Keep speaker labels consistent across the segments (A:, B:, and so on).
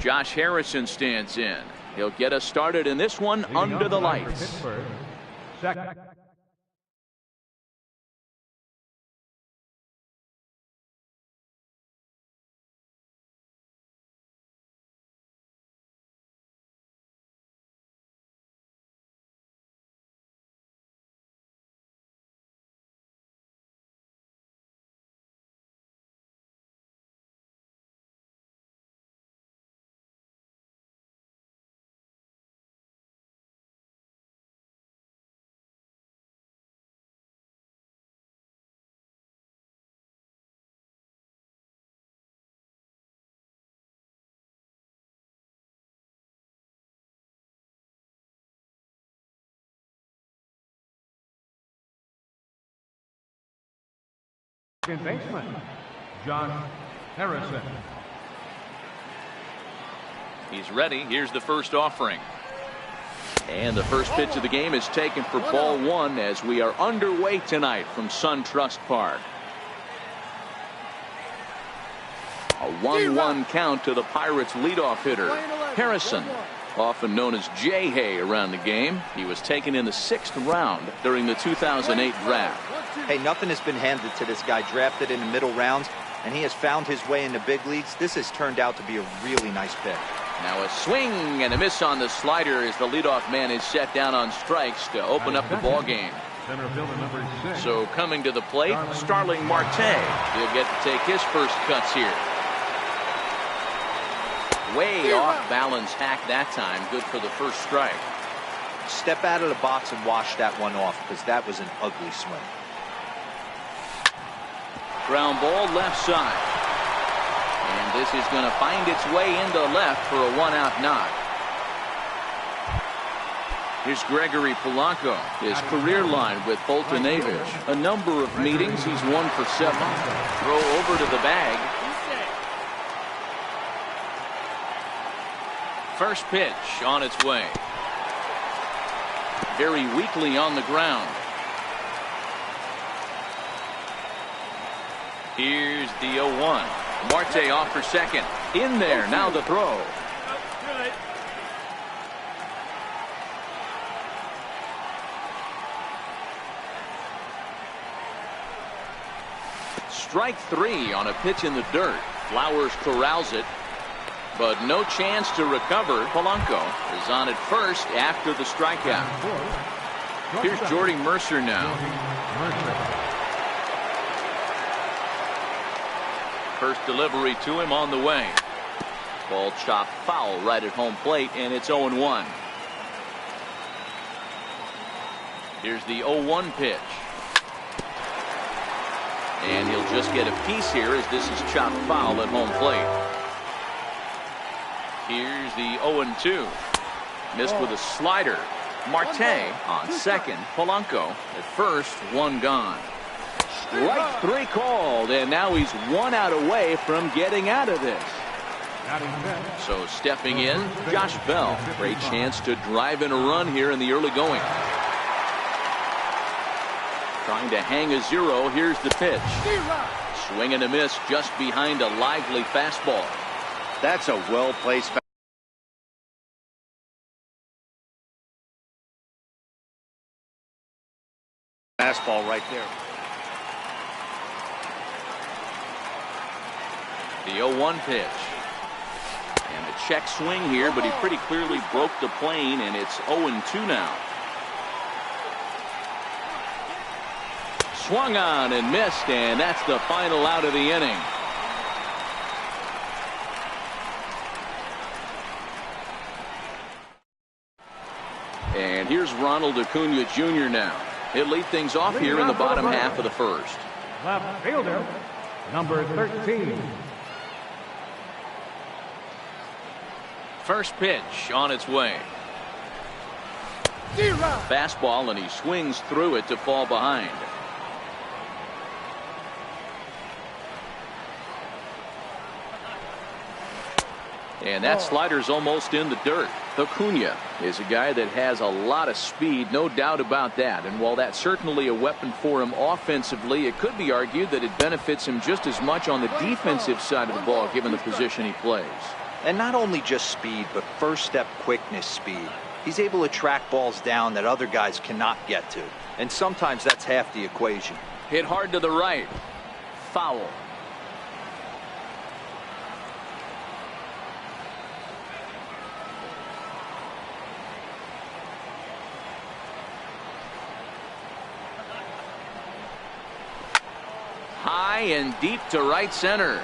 A: Josh Harrison stands in. He'll get us started in this one under the lights.
B: Second. Second baseman, Josh Harrison.
A: He's ready. Here's the first offering. And the first pitch of the game is taken for ball one as we are underway tonight from SunTrust Park. A 1-1 count to the Pirates leadoff hitter, Harrison, often known as J-Hay around the game. He was taken in the 6th round during the 2008 draft.
C: Hey, nothing has been handed to this guy. Drafted in the middle rounds, and he has found his way in the big leagues. This has turned out to be a really nice pick.
A: Now a swing and a miss on the slider as the leadoff man is set down on strikes to open up the ball game.
B: Center fielder number 6.
A: So coming to the plate, Starling Marte. He'll get to take his first cuts here. Way off balance hack that time. Good for the first strike.
C: Step out of the box and wash that one off, because that was an ugly swing.
A: Ground ball left side. And this is going to find its way into left for a 1-out knock. Here's Gregory Polanco. His career line with Bolton Avish. A number of meetings. He's 1 for 7. Throw over to the bag. First pitch on its way. Very weakly on the ground. Here's the 0-1. Marte off for second. In there. Now the throw. Strike 3 on a pitch in the dirt. Flowers corrals it, but no chance to recover. Polanco is on at first after the strikeout. Here's Jordy Mercer now. First delivery to him on the way. Ball chopped foul right at home plate, and it's 0-1. Here's the 0-1 pitch. And he'll just get a piece here as this is chopped foul at home plate. Here's the 0-2. Missed with a slider. Marte on second. Polanco at first. 1 gone. Strike 3 called, and now he's 1 out away from getting out of this. So stepping in, Josh Bell. Great chance to drive in a run here in the early going. Trying to hang a 0. Here's the pitch. Swing and a miss just behind a lively fastball.
C: That's a well-placed fastball right there.
A: The 0-1 pitch. And a check swing here, but he pretty clearly broke the plane, and it's 0-2 now. Swung on and missed, and that's the final out of the inning. And here's Ronald Acuna Jr. now. He'll lead things off here in the bottom half of the first.
B: Left fielder, number 13.
A: First pitch on its way. Fastball, and he swings through it to fall behind. And that slider's almost in the dirt. Acuna is a guy that has a lot of speed, no doubt about that. And while that's certainly a weapon for him offensively, it could be argued that it benefits him just as much on the defensive side of the ball given the position he plays.
C: And not only just speed, but first step quickness speed. He's able to track balls down that other guys cannot get to. And sometimes that's half the equation.
A: Hit hard to the right. Foul. High and deep to right center.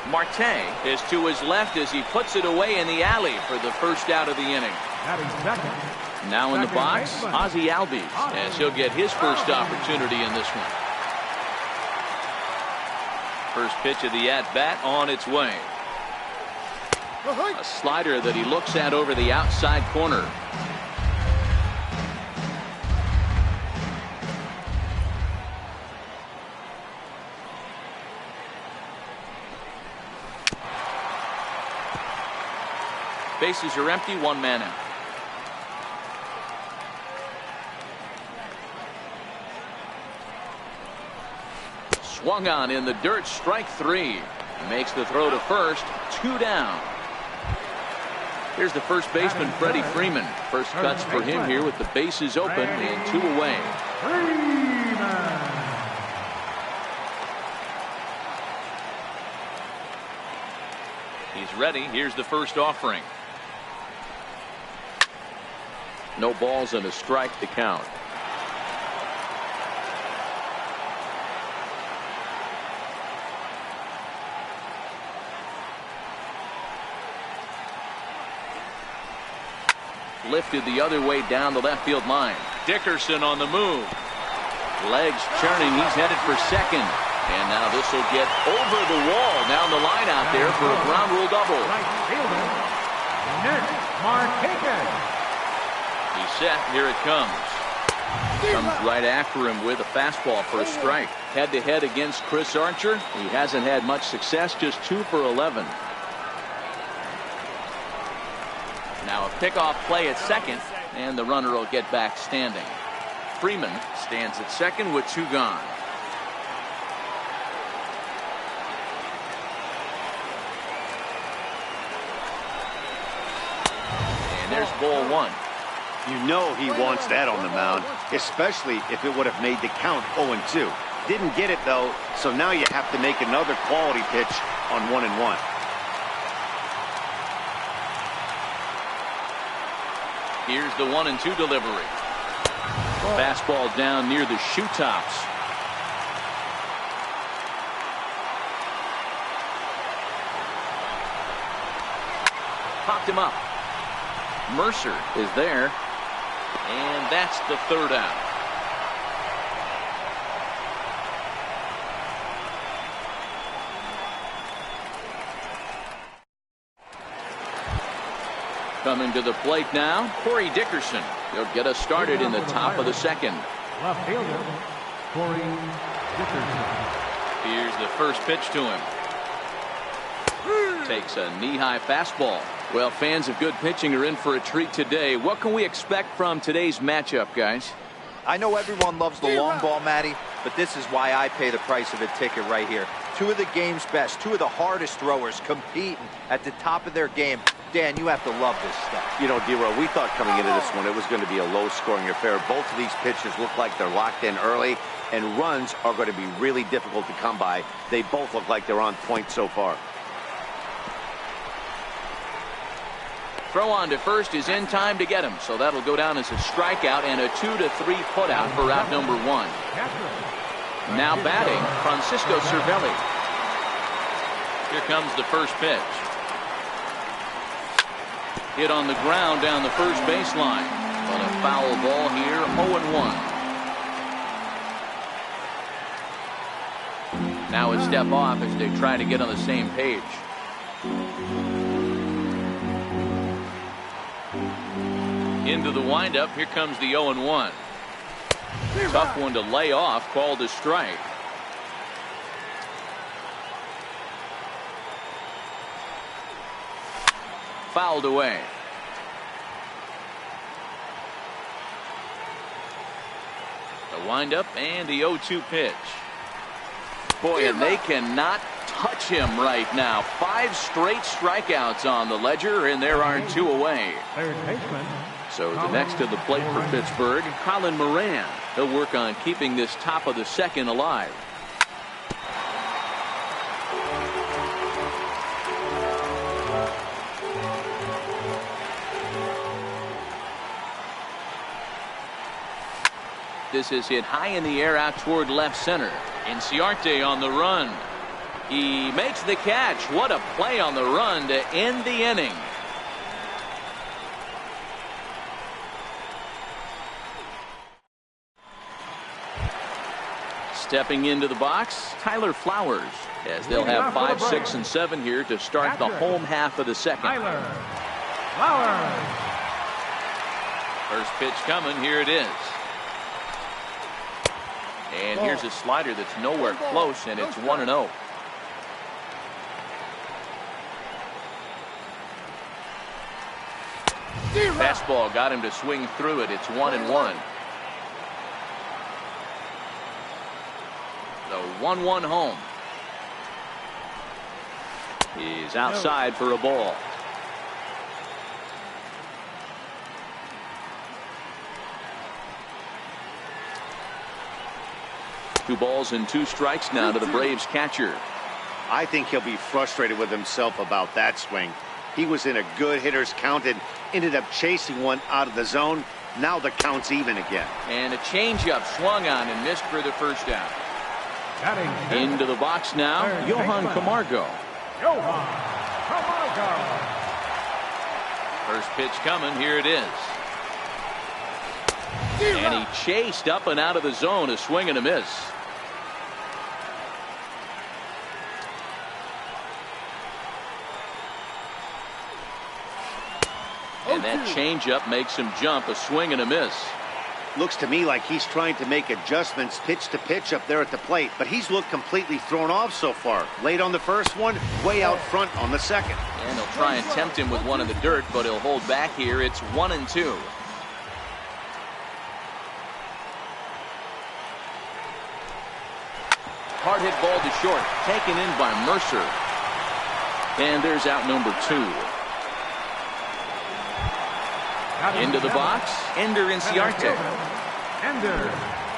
A: Marte is to his left as he puts it away in the alley for the first out of the inning. Now in the box, Ozzie Albies, as he'll get his first opportunity in this one. First pitch of the at-bat on its way. A slider that he looks at over the outside corner. Bases are empty, one man out. Swung on in the dirt, strike three. Makes the throw to first, 2 down. Here's the first baseman, Freddie Freeman. First cuts for him here with the bases open and 2 away. He's ready. Here's the first offering. No balls and a strike to count. Lifted the other way down the left field line. Dickerson on the move. Legs churning. He's headed for second. And now this will get over the wall down the line out there for a ground rule double.
B: Right fielder, Martinez.
A: He's set. Here it comes. Comes right after him with a fastball for a strike. Head-to-head against Chris Archer. He hasn't had much success, just 2 for 11. Now a pickoff play at second, and the runner will get back standing. Freeman stands at second with 2 gone. And there's ball 1.
D: You know he wants that on the mound, especially if it would have made the count 0-2. Didn't get it, though, so now you have to make another quality pitch on 1-1.
A: Here's the 1-2 delivery. Fastball down near the shoe tops. Popped him up. Mercer is there. And that's the 3rd out. Coming to the plate now, Corey Dickerson. He'll get us started in the top of the second.
B: Left fielder, Corey Dickerson.
A: Here's the first pitch to him. Takes a knee-high fastball. Well, fans of good pitching are in for a treat today. What can we expect from today's matchup, guys?
C: I know everyone loves the long ball, Matty, but this is why I pay the price of a ticket right here. 2 of the game's best, 2 of the hardest throwers competing at the top of their game. Dan, you have to love this stuff.
D: You know, D-Row, we thought coming into this one it was going to be a low-scoring affair. Both of these pitchers look like they're locked in early, and runs are going to be really difficult to come by. They both look like they're on point so far.
A: Throw on to first is in time to get him, so that'll go down as a strikeout and a 2-3 putout for out number 1. Now batting, Francisco Cervelli. Here comes the first pitch. Hit on the ground down the first baseline. But a foul ball here, 0-1. Now a step off as they try to get on the same page. Into the windup. Here comes the 0-1. Tough one to lay off, called a strike. Fouled away. The windup and the 0-2 pitch. Boy, and they cannot touch him right now. 5 straight strikeouts on the ledger, and there are 2 away.
B: Third baseman.
A: So the next to the plate for Pittsburgh, Colin Moran. He'll work on keeping this top of the second alive. This is hit high in the air out toward left center. Inciarte on the run. He makes the catch. What a play on the run to end the inning. Stepping into the box, Tyler Flowers, as they'll have 5, 6, and 7 here to start the home half of the second.
B: Tyler Flowers.
A: First pitch coming. Here it is. And here's a slider that's nowhere close, and it's 1-0. Fastball got him to swing through it. It's 1-1. The 1-1 home. He's outside for a ball. Two balls and 2 strikes now to the Braves catcher.
D: I think he'll be frustrated with himself about that swing. He was in a good hitter's count and ended up chasing one out of the zone. Now the count's even again.
A: And a changeup swung on and missed for the first out. Into the box now, Johan Camargo.
B: Johan Camargo.
A: First pitch coming. Here it is. And he chased up and out of the zone. A swing and a miss. And that changeup makes him jump. A swing and a miss.
D: Looks to me like he's trying to make adjustments pitch to pitch up there at the plate, but he's looked completely thrown off so far. Late on the first one, way out front on the second.
A: And they'll try and tempt him with one in the dirt, but he'll hold back here. It's 1-2. Hard hit ball to short, taken in by Mercer. And there's out number 2. Into the box, Ender Inciarte.
B: Ender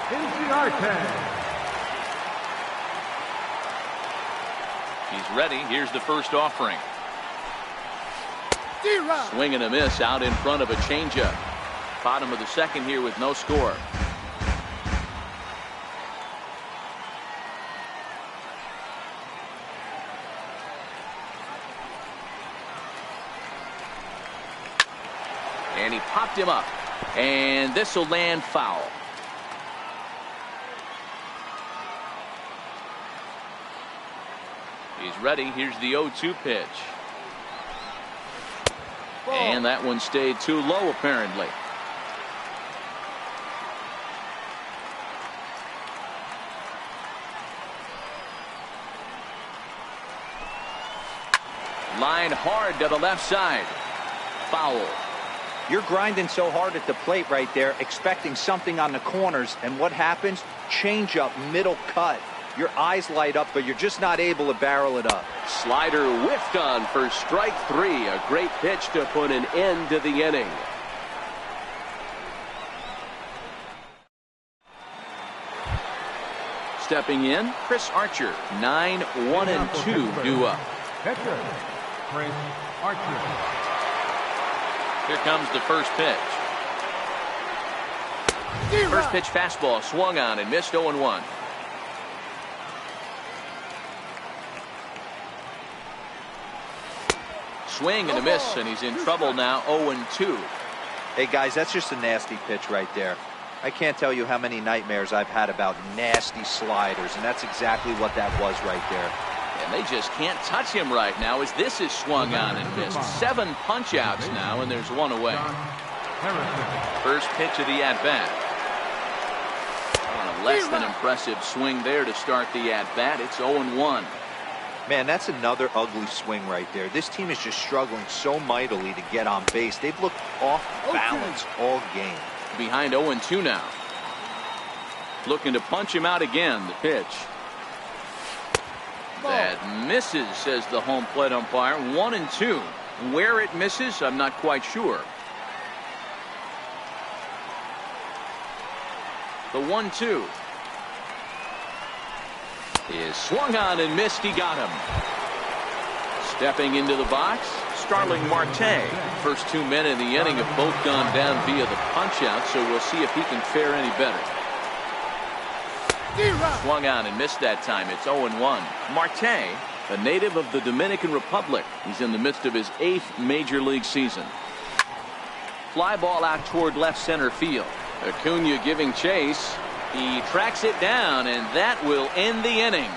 B: Inciarte.
A: He's ready. Here's the first offering. Swing and a miss out in front of a changeup. Bottom of the second here with no score. And he popped him up. And this will land foul. He's ready. Here's the 0-2 pitch. And that one stayed too low, apparently. Line hard to the left side. Foul.
C: You're grinding so hard at the plate right there, expecting something on the corners, and what happens? Change up, middle cut. Your eyes light up, but you're just not able to barrel it up.
A: Slider whiffed on for strike 3. A great pitch to put an end to the inning. Stepping in, Chris Archer. 9-1-2 due up.
B: Pitcher, Chris Archer.
A: Here comes the first pitch. First pitch fastball swung on and missed. 0-1. Swing and a miss, and he's in trouble now. 0-2.
C: Hey guys, that's just a nasty pitch right there. I can't tell you how many nightmares I've had about nasty sliders, and that's exactly what that was right there.
A: And they just can't touch him right now as this is swung on and missed. 7 punch-outs now, and there's 1 away. First pitch of the at-bat. A less than impressive swing there to start the at-bat. It's 0-1.
C: Man, that's another ugly swing right there. This team is just struggling so mightily to get on base. They've looked off balance all game.
A: Behind 0-2 now. Looking to punch him out again. The pitch. That misses, says the home plate umpire. 1-2. Where it misses, I'm not quite sure. The 1-2 is swung on and missed. He got him. Stepping into the box, Starling Marte. First 2 men in the inning have both gone down via the punch-out, so we'll see if he can fare any better. Swung on and missed that time. It's 0-1. Marte, a native of the Dominican Republic. He's in the midst of his 8th major league season. Fly ball out toward left center field. Acuna giving chase. He tracks it down, and that will end the inning.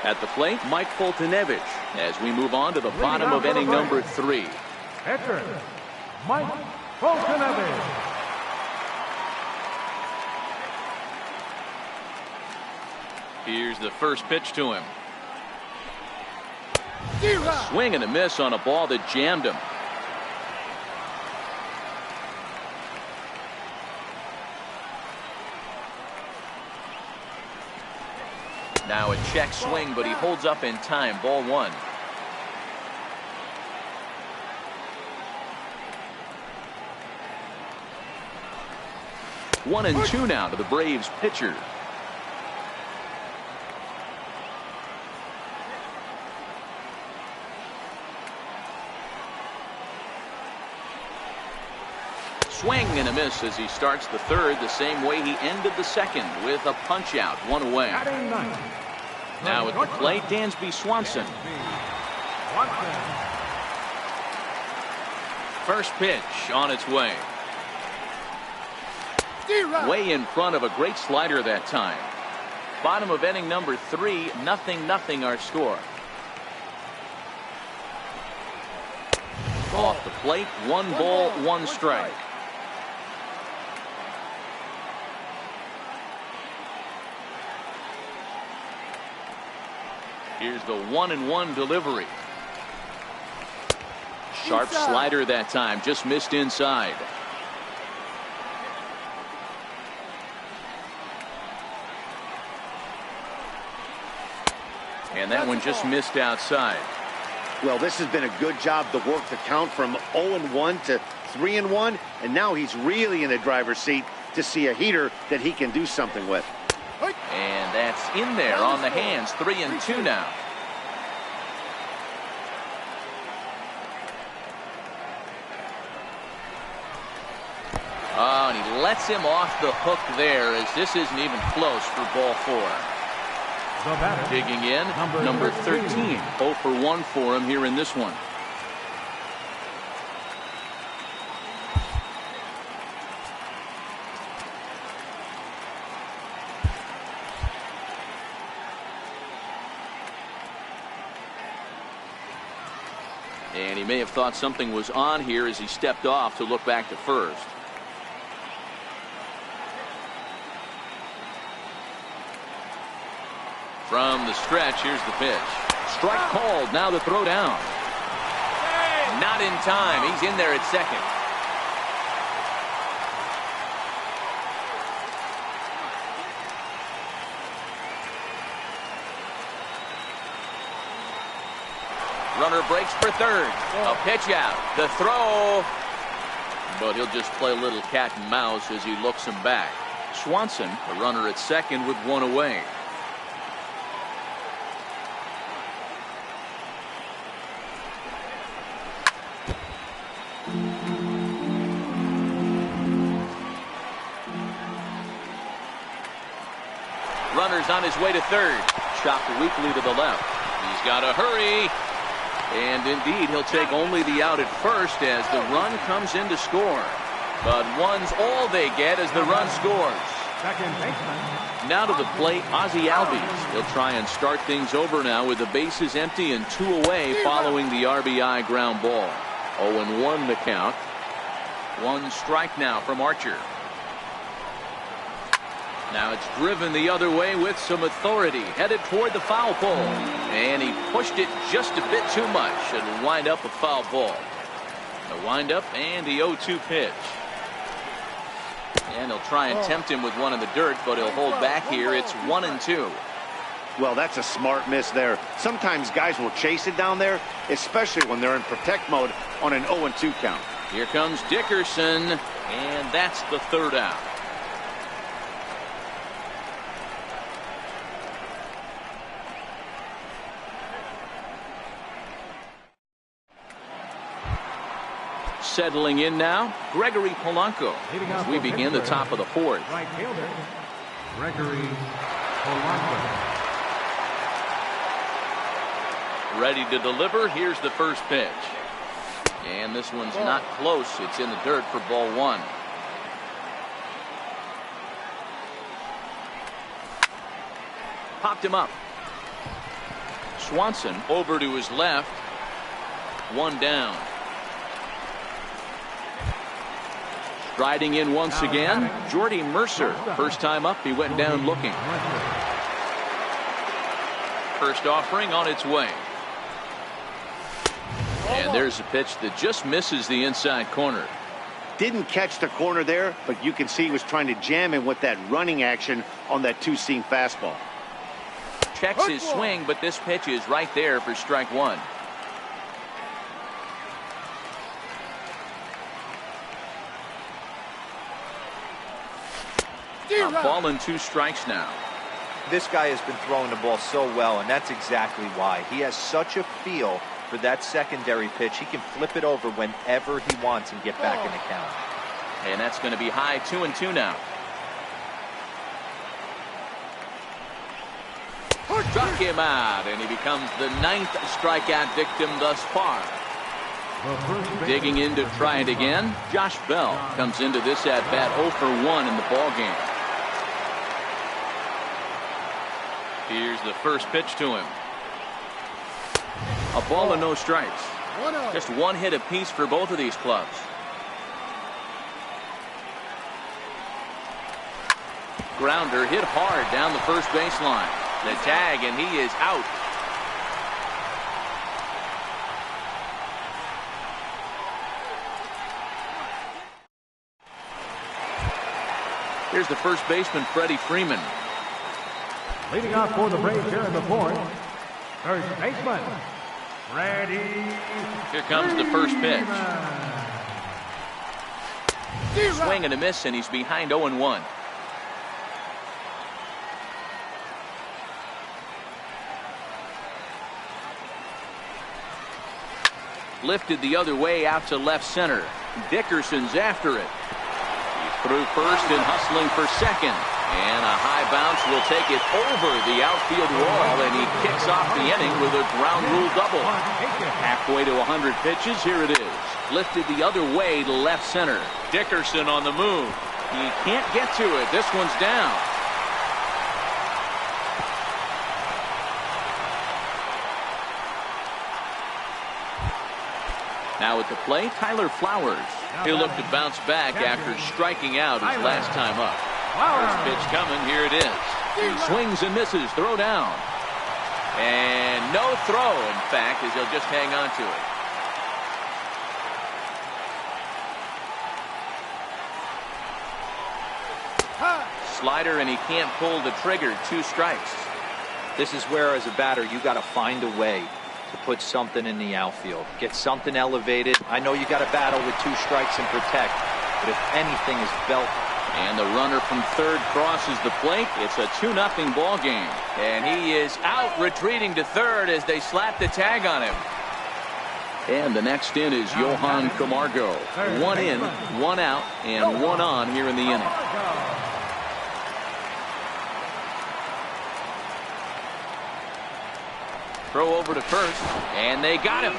A: At the plate, Mike Foltynewicz, as we move on to the bottom of inning number 3.
B: Pitcher, Mike Foltynewicz.
A: Here's the first pitch to him. Swing and a miss on a ball that jammed him. Now a check swing, but he holds up in time. Ball 1. One and 2 now to the Braves pitcher. Swing and a miss as he starts the 3rd the same way he ended the 2nd with a punch out. 1 away. Now at the plate, Dansby Swanson. First pitch on its way. Way in front of a great slider that time. Bottom of inning number 3, 0-0 our score. Off the plate, 1 ball, 1 strike. Here's the 1-1 delivery. Sharp slider that time, just missed inside. And that one just missed outside.
D: Well, this has been a good job to work the count from 0-1 to 3-1, and now he's really in the driver's seat to see a heater that he can do something with.
A: And that's in there on the hands. 3-2 now. Oh, and he lets him off the hook there, as this isn't even close for ball 4. Digging in, number 13. 0 for 1 for him here in this one. And he may have thought something was on here as he stepped off to look back to first. From the stretch, here's the pitch. Strike called. Now the throw down. Not in time. He's in there at second. Runner breaks for third. A pitch out. The throw. But he'll just play a little cat and mouse as he looks him back. Swanson, a runner at second with 1 away. Runner's on his way to third. Chopped weakly to the left. He's got to hurry. And indeed, he'll take only the out at first as the run comes in to score. But 1's all they get as the run scores. Now to the plate, Ozzie Albies. He'll try and start things over now with the bases empty and 2 away following the RBI ground ball. 0-1 the count. 1 strike now from Archer. Now it's driven the other way with some authority, headed toward the foul pole. And he pushed it just a bit too much and wind up a foul ball. The windup and the 0-2 pitch. And he'll try and tempt him with one in the dirt, but he'll hold back here. It's 1-2.
D: Well, that's a smart miss there. Sometimes guys will chase it down there, especially when they're in protect mode on an 0-2 count.
A: Here comes Dickerson, and that's the third out. Settling in now, Gregory Polanco, as we begin the top of the fourth.
B: Right fielder, Gregory Polanco.
A: Ready to deliver. Here's the first pitch. And this one's not close. It's in the dirt for ball one. Popped him up. Swanson over to his left. One down. Striding in once again, Jordy Mercer. First time up, he went down looking. First offering on its way. And there's a pitch that just misses the inside corner.
D: Didn't catch the corner there, but you can see he was trying to jam him with that running action on that two-seam fastball.
A: Checks his swing, but this pitch is right there for strike one. A ball and 2 strikes now.
C: This guy has been throwing the ball so well, and that's exactly why. He has such a feel for that secondary pitch. He can flip it over whenever he wants and get back in the count.
A: And that's going to be high, 2-2 now. Struck him out, and he becomes the 9th strikeout victim thus far. Digging in to try it again, Josh Bell comes into this at bat 0 for 1 in the ball game. Here's the first pitch to him. A ball and no strikes. Just one hit apiece for both of these clubs. Grounder hit hard down the first baseline. The tag, and he is out. Here's the first baseman, Freddie Freeman.
B: Leading off for the Braves here in the fourth, first baseman, Freddie.
A: Here comes the first pitch. Swing and a miss, and he's behind 0-1. Lifted the other way out to left center. Dickerson's after it. He's through first and hustling for second. And a high bounce will take it over the outfield wall, and he kicks off the inning with a ground rule double. Halfway to 100 pitches, here it is. Lifted the other way to left center. Dickerson on the move. He can't get to it. This one's down. Now at the plate, Tyler Flowers. He'll look to bounce back after striking out his last time up. First pitch coming, here it is. He swings and misses, throw down. And no throw, in fact, as he'll just hang on to it. Slider, and he can't pull the trigger, 2 strikes.
C: This is where, as a batter, you got to find a way to put something in the outfield. Get something elevated. I know you got to battle with 2 strikes and protect, but if anything is belt.
A: And the runner from third crosses the plate. It's a 2-0 ball game. And he is out, retreating to third as they slap the tag on him. And the next in is Johan Camargo. 1 in, 1 out, and 1 on here in the inning. Throw over to first, and they got him.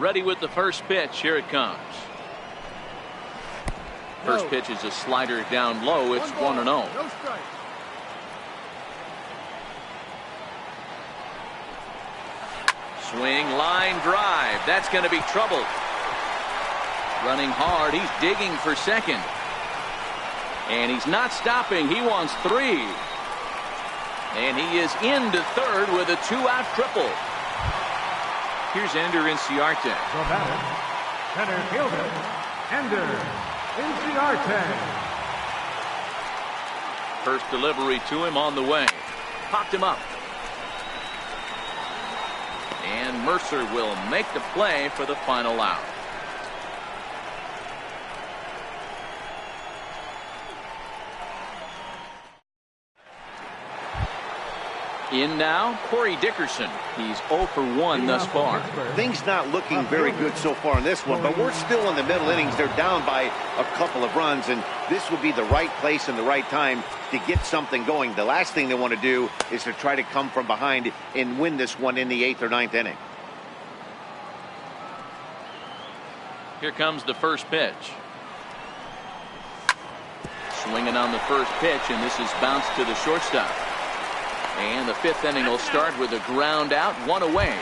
A: Ready with the first pitch. Here it comes. First pitch is a slider down low. It's 1-0.
B: No strike.
A: Swing, line drive. That's going to be trouble. Running hard. He's digging for second. And he's not stopping. He wants 3. And he is into third with a 2-out triple. Here's Ender Inciarte.
B: The batter, center fielder, Ender Inciarte.
A: First delivery to him on the way. Popped him up. And Mercer will make the play for the final out. In now, Corey Dickerson. He's 0 for 1 thus far.
D: Things not looking very good so far in this one, but we're still in the middle innings. They're down by a couple of runs, and this would be the right place and the right time to get something going. The last thing they want to do is to try to come from behind and win this one in the 8th or 9th inning.
A: Here comes the first pitch. Swinging on the first pitch, and this is bounced to the shortstop. And the 5th inning will start with a ground out, 1 away.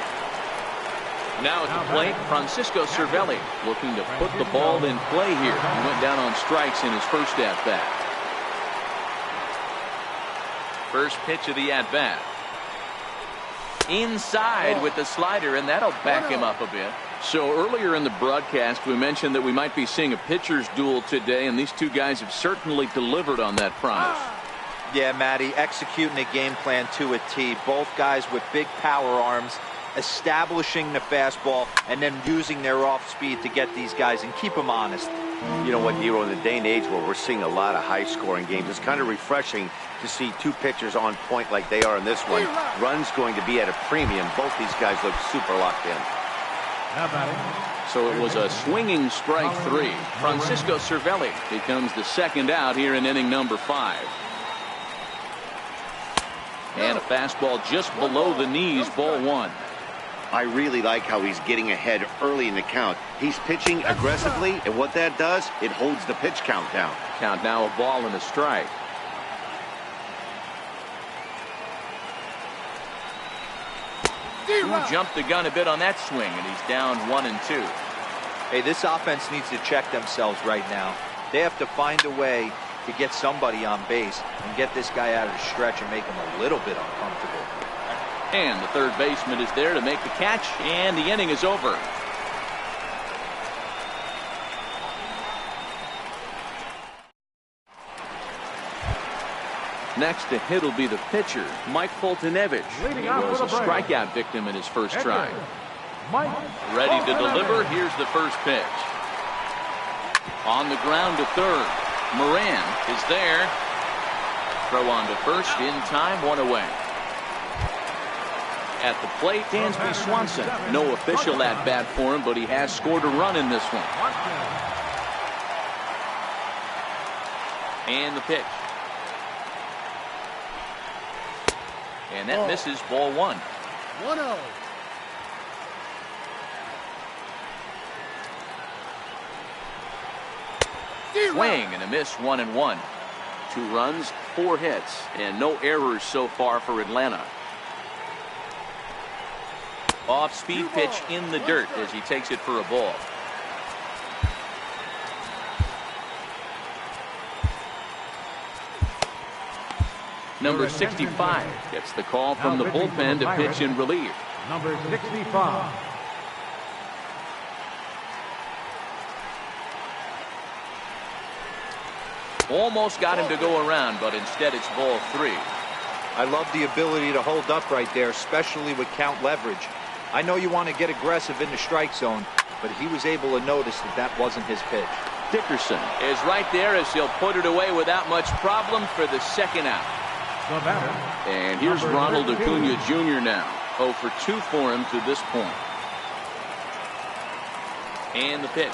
A: Now at the plate, Francisco Cervelli looking to put the ball in play here. He went down on strikes in his first at-bat. First pitch of the at-bat. Inside with the slider, and that'll back him up a bit. So earlier in the broadcast, we mentioned that we might be seeing a pitcher's duel today, and these two guys have certainly delivered on that promise.
C: Yeah, Matty, executing a game plan to a T. Both guys with big power arms, establishing the fastball, and then using their off speed to get these guys and keep them honest.
D: You know what, Nero, in the day and age where we're seeing a lot of high-scoring games, it's kind of refreshing to see two pitchers on point like they are in this one. Runs going to be at a premium. Both these guys look super locked in.
A: So it was a swinging strike 3. Francisco Cervelli becomes the second out here in inning number 5. And a fastball just below the knees, ball 1.
D: I really like how he's getting ahead early in the count. He's pitching aggressively, and what that does, it holds the pitch count down.
A: Count now a ball and a strike. Who jumped the gun a bit on that swing, and he's down 1-2.
C: Hey, this offense needs to check themselves right now. They have to find a way to get somebody on base and get this guy out of the stretch and make him a little bit uncomfortable.
A: And the third baseman is there to make the catch, and the inning is over. Next to hit will be the pitcher, Mike Foltynewicz. He was a strikeout victim in his first try. Ready to deliver. Here's the first pitch. On the ground to third. Moran is there. Throw on to first in time, 1 away. At the plate, Dansby Swanson. No official at bat for him, but he has scored a run in this one. And the pitch. And that misses, ball 1.
E: 1-0.
A: Swing and a miss, 1-1. 2 runs, 4 hits, and no errors so far for Atlanta. Off-speed pitch in the dirt as he takes it for a ball. Number 65 gets the call from the bullpen to pitch in relief.
B: Number 65.
A: Almost got him to go around, but instead it's ball 3.
C: I love the ability to hold up right there, especially with count leverage. I know you want to get aggressive in the strike zone, but he was able to notice that that wasn't his pitch.
A: Dickerson is right there as he'll put it away without much problem for the second out. And here's Ronald Acuna Jr. now. 0 for 2 for him to this point. And the pitch.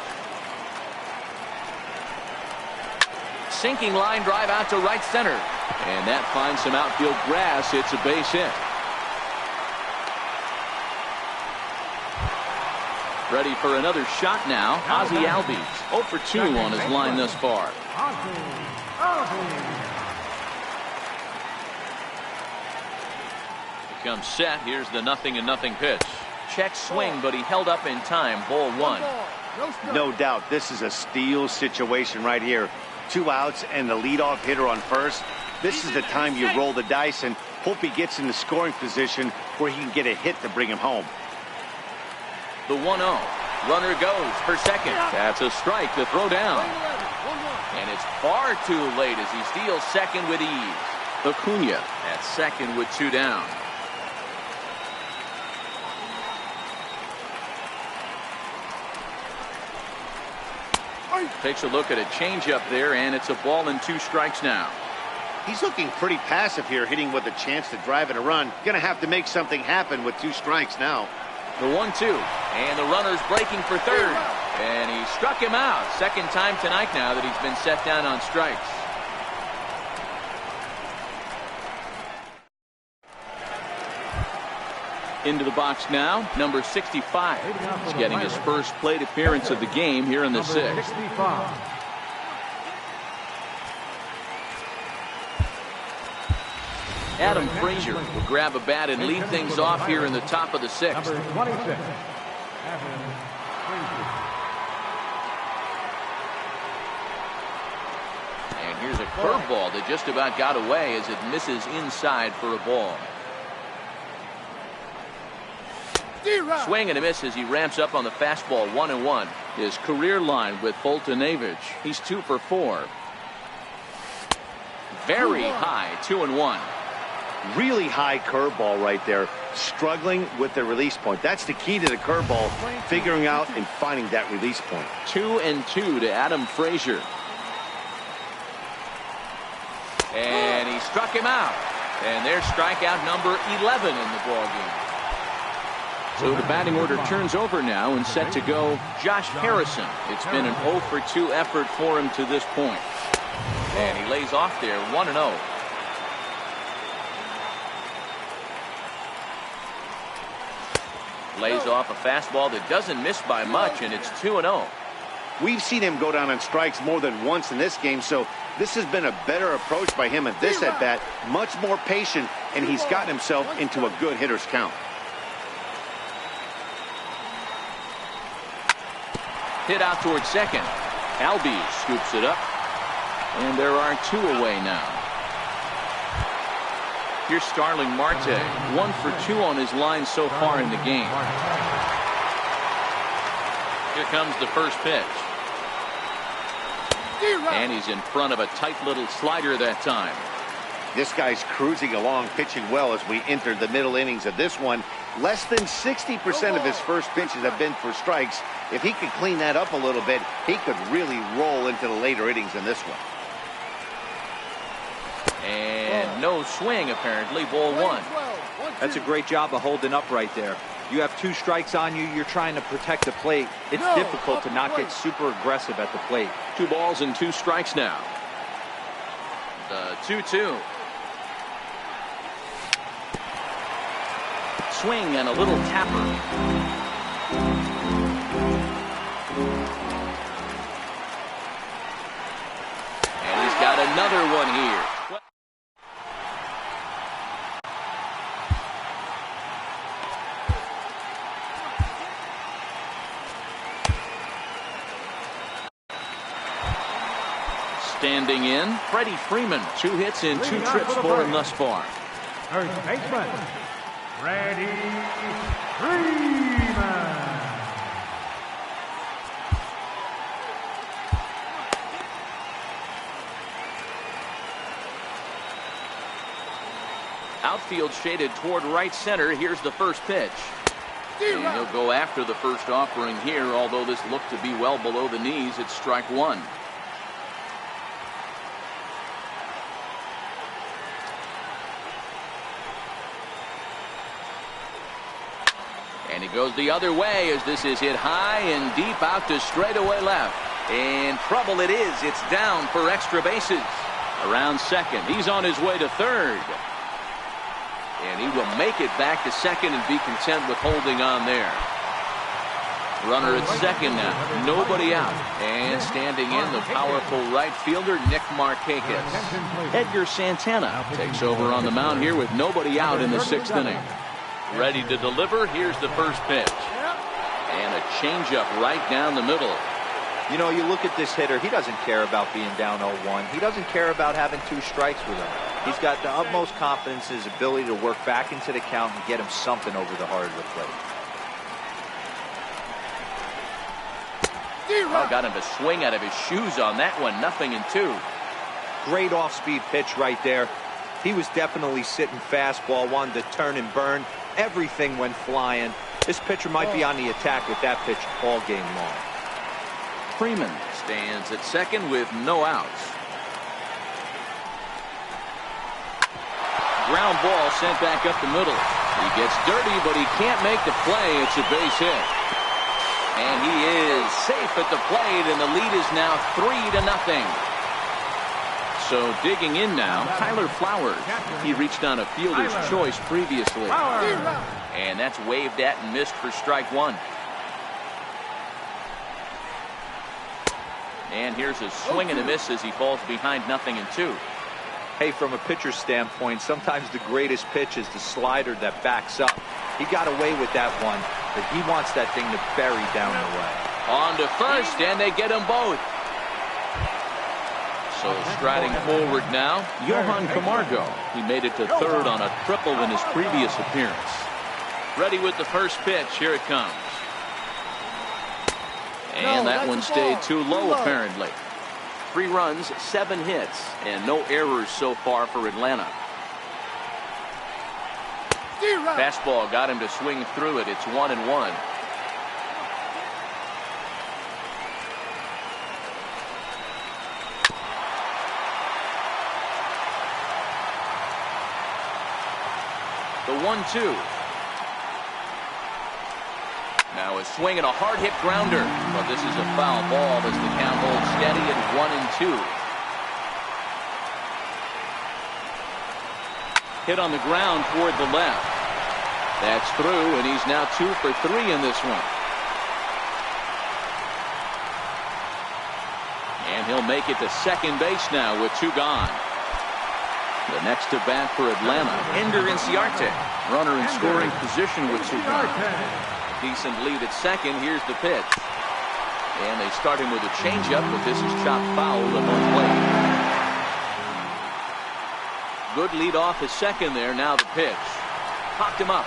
A: Sinking line drive out to right center. And that finds some outfield grass. It's a base hit. Ready for another shot now. Ozzie Albies 0 for 2 on his line thus far. Comes set. Here's the 0-0 pitch. Check swing, but he held up in time. Ball 1.
D: No doubt this is a steal situation right here. 2 outs and the leadoff hitter on first. This is the time you roll the dice and Hope he gets in the scoring position where he can get a hit to bring him home.
A: The 1-0. Runner goes for second. That's a strike to throw down. And it's far too late as he steals second with ease. Acuna at second with 2 down. Takes a look at a changeup there, and it's a ball and 2 strikes now.
D: He's looking pretty passive here, hitting with a chance to drive and a run. Gonna have to make something happen with 2 strikes now.
A: The 1-2, and the runner's breaking for third, and he struck him out. Second time tonight now that he's been set down on strikes. Into the box now, number 65. He's getting his first plate appearance of the game here in the 6th. Adam Frazier will grab a bat and lead things off here in the top of the 6th.
B: Number 26.
A: And here's a curveball that just about got away as it misses inside for a ball. Swing and a miss as he ramps up on the fastball. 1-1. His career line with Fultonavich. He's 2 for 4. Very high. 2-1.
D: Really high curveball right there. Struggling with the release point. That's the key to the curveball. Figuring out and finding that release point.
A: 2-2 to Adam Frazier. And he struck him out. And there's strikeout number 11 in the ballgame. So the batting order turns over now and set to go Josh Harrison. It's been an 0 for 2 effort for him to this point. And he lays off there 1-0. Lays off a fastball that doesn't miss by much, and it's 2-0.
D: We've seen him go down on strikes more than once in this game, so this has been a better approach by him at this at-bat. Much more patient, and he's gotten himself into a good hitter's count.
A: Hit out towards second. Albies scoops it up. And there are 2 away now. Here's Starling Marte. 1 for 2 on his line so far in the game. Here comes the first pitch. And he's in front of a tight little slider that time.
D: This guy's cruising along, pitching well as we enter the middle innings of this one. Less than 60% of his first pitches have been for strikes. If he could clean that up a little bit, he could really roll into the later innings in this one.
A: And no swing, apparently. Ball 1.
C: That's a great job of holding up right there. You have 2 strikes on you. You're trying to protect the plate. It's difficult to not get super aggressive at the plate.
A: 2 balls and 2 strikes now. The 2-2. Swing and a little tapper. And he's got another one here. Standing in, Freddie Freeman. 2 hits and 2 trips for him thus far.
B: First baseman, Freddie Freeman.
A: Outfield shaded toward right center. Here's the first pitch. And he'll go after the first offering here, although this looked to be well below the knees. It's strike 1. And he goes the other way as this is hit high and deep out to straightaway left. And trouble it is. It's down for extra bases. Around second. He's on his way to third. And he will make it back to second and be content with holding on there. Runner at second now. Nobody out. And standing in, the powerful right fielder, Nick Markakis. Edgar Santana takes over on the mound here with nobody out in the 6th inning. Ready to deliver. Here's the first pitch. And a changeup right down the middle.
C: You know, you look at this hitter, he doesn't care about being down 0-1. He doesn't care about having 2 strikes with him. He's got the utmost confidence in his ability to work back into the count and get him something over the heart of the plate.
A: Oh, got him to swing out of his shoes on that one. 0-2.
C: Great off-speed pitch right there. He was definitely sitting fastball, wanted to turn and burn. Everything went flying. This pitcher might be on the attack with that pitch all game long.
A: Freeman stands at second with no outs. Ground ball sent back up the middle. He gets dirty, but he can't make the play. It's a base hit. And he is safe at the plate, and the lead is now 3-0. So digging in now, Tyler Flowers. He reached on a fielder's choice previously. And that's waved at and missed for strike 1. And here's a swing and a miss as he falls behind 0-2.
C: Hey, from a pitcher's standpoint, sometimes the greatest pitch is the slider that backs up. He got away with that one, but he wants that thing to bury down the way.
A: On to first, and they get them both. So striding forward now, Johan Camargo. He made it to third on a triple in his previous appearance. Ready with the first pitch. Here it comes. And that one stayed too low, apparently. 3 runs, 7 hits, and no errors so far for Atlanta. Fastball got him to swing through it. It's 1-1. The 1-2. Now a swing and a hard hit grounder, but this is a foul ball as the count holds steady at 1-2. Hit on the ground toward the left. That's through, and he's now 2 for 3 in this one. And he'll make it to second base now with 2 gone. The next to bat for Atlanta, Ender Inciarte. Runner in scoring position with 2 gone. Decent lead at second. Here's the pitch. And they start him with a changeup, but this is chopped foul at home plate. Good lead off his second there. Now the pitch. Popped him up.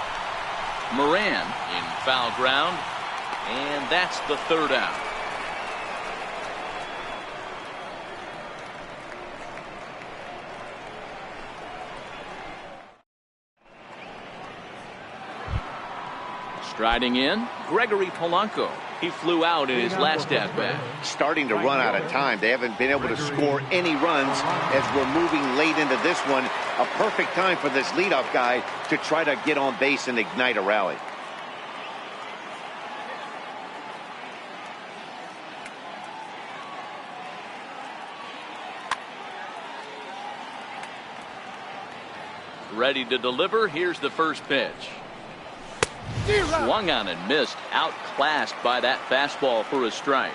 A: Moran in foul ground. And that's the 3rd out. Striding in, Gregory Polanco. He flew out in his last at-bat.
D: Starting to run out of time. They haven't been able to score any runs as we're moving late into this one. A perfect time for this leadoff guy to try to get on base and ignite a rally.
A: Ready to deliver. Here's the first pitch. Swung on and missed. Outclassed by that fastball for a strike.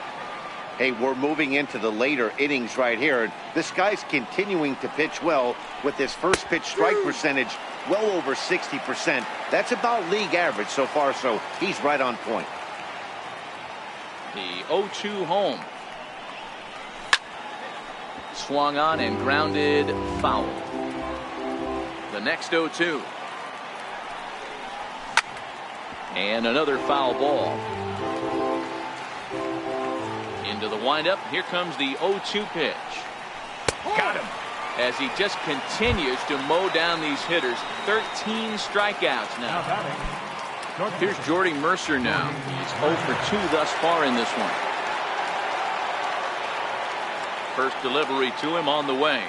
D: Hey, we're moving into the later innings right here. This guy's continuing to pitch well with his first pitch strike percentage well over 60%. That's about league average so far, so he's right on point.
A: The 0-2 home. Swung on and grounded foul. The next 0-2. And another foul ball. Into the windup. Here comes the 0-2 pitch. Got him. As he just continues to mow down these hitters. 13 strikeouts now. Here's Jordy Mercer now. He's 0 for 2 thus far in this one. First delivery to him on the way.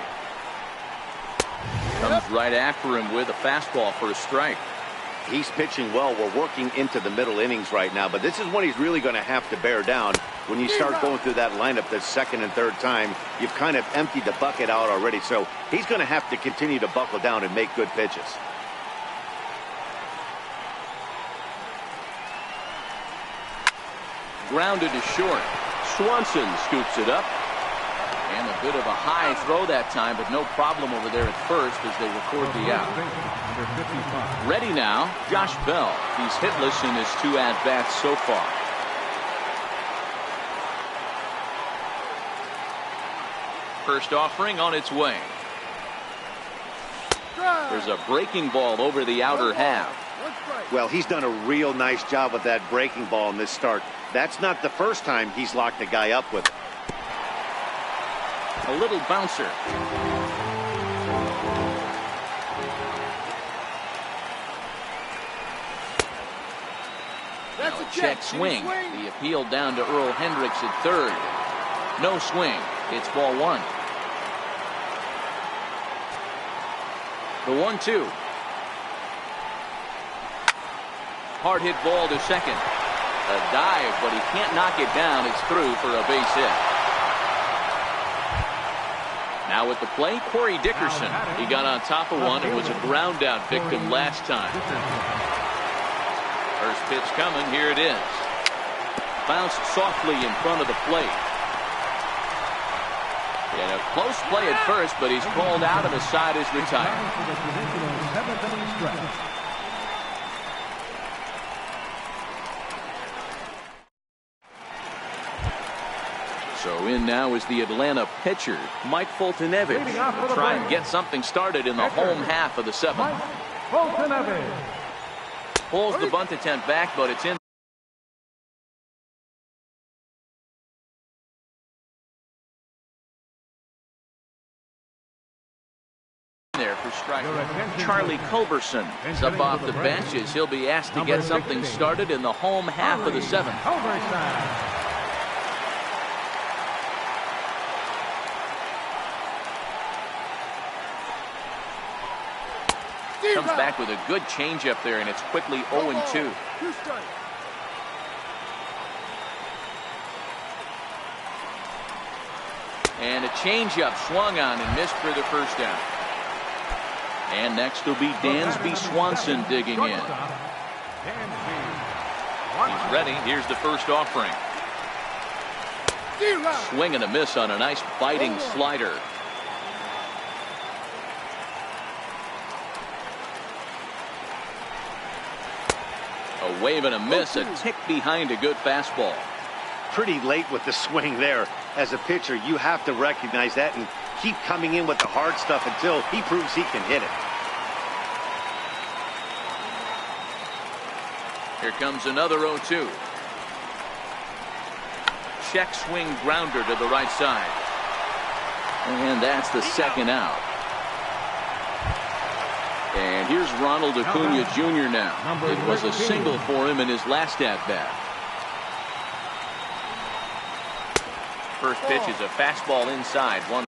A: Comes right after him with a fastball for a strike.
D: He's pitching well. We're working into the middle innings right now, but this is when he's really going to have to bear down. When you start going through that lineup the second and third time, you've kind of emptied the bucket out already, so he's going to have to continue to buckle down and make good pitches.
A: Grounded to short. Swanson scoops it up. And a bit of a high throw that time, but no problem over there at first as they record the out. Ready now, Josh Bell. He's hitless in his 2 at-bats so far. First offering on its way. There's a breaking ball over the outer half.
D: Well, he's done a real nice job with that breaking ball in this start. That's not the first time he's locked a guy up with it.
A: A little bouncer. Now a check swing. The appeal down to Earl Hendricks at third. No swing. It's ball one. The 1-2. Hard hit ball to second. A dive, but he can't knock it down. It's through for a base hit. Now at the plate, Corey Dickerson. He got on top of one and was a ground out victim last time. First pitch coming. Here it is. Bounced softly in front of the plate. And a close play at first, but he's called out and the side is retired. So in now is the Atlanta pitcher, Mike Foltynewicz, to try and get something started in the home half of the seventh. Pulls the bunt attempt back, but it's in. There for strike. Charlie Culberson is up off the bench as he'll be asked to get something started in the home half of the seventh. Comes back with a good changeup there, and it's quickly 0-2. And a changeup swung on and missed for the first out. And next will be Dansby Swanson digging in. He's ready. Here's the first offering. Swing and a miss on a nice biting slider. A wave and a miss, a tick behind a good fastball.
D: Pretty late with the swing there. As a pitcher, you have to recognize that and keep coming in with the hard stuff until he proves he can hit it.
A: Here comes another 0-2. Check swing grounder to the right side. And that's the second out. And here's Ronald Acuna Jr. now. It was a single for him in his last at-bat. First pitch is a fastball inside. 1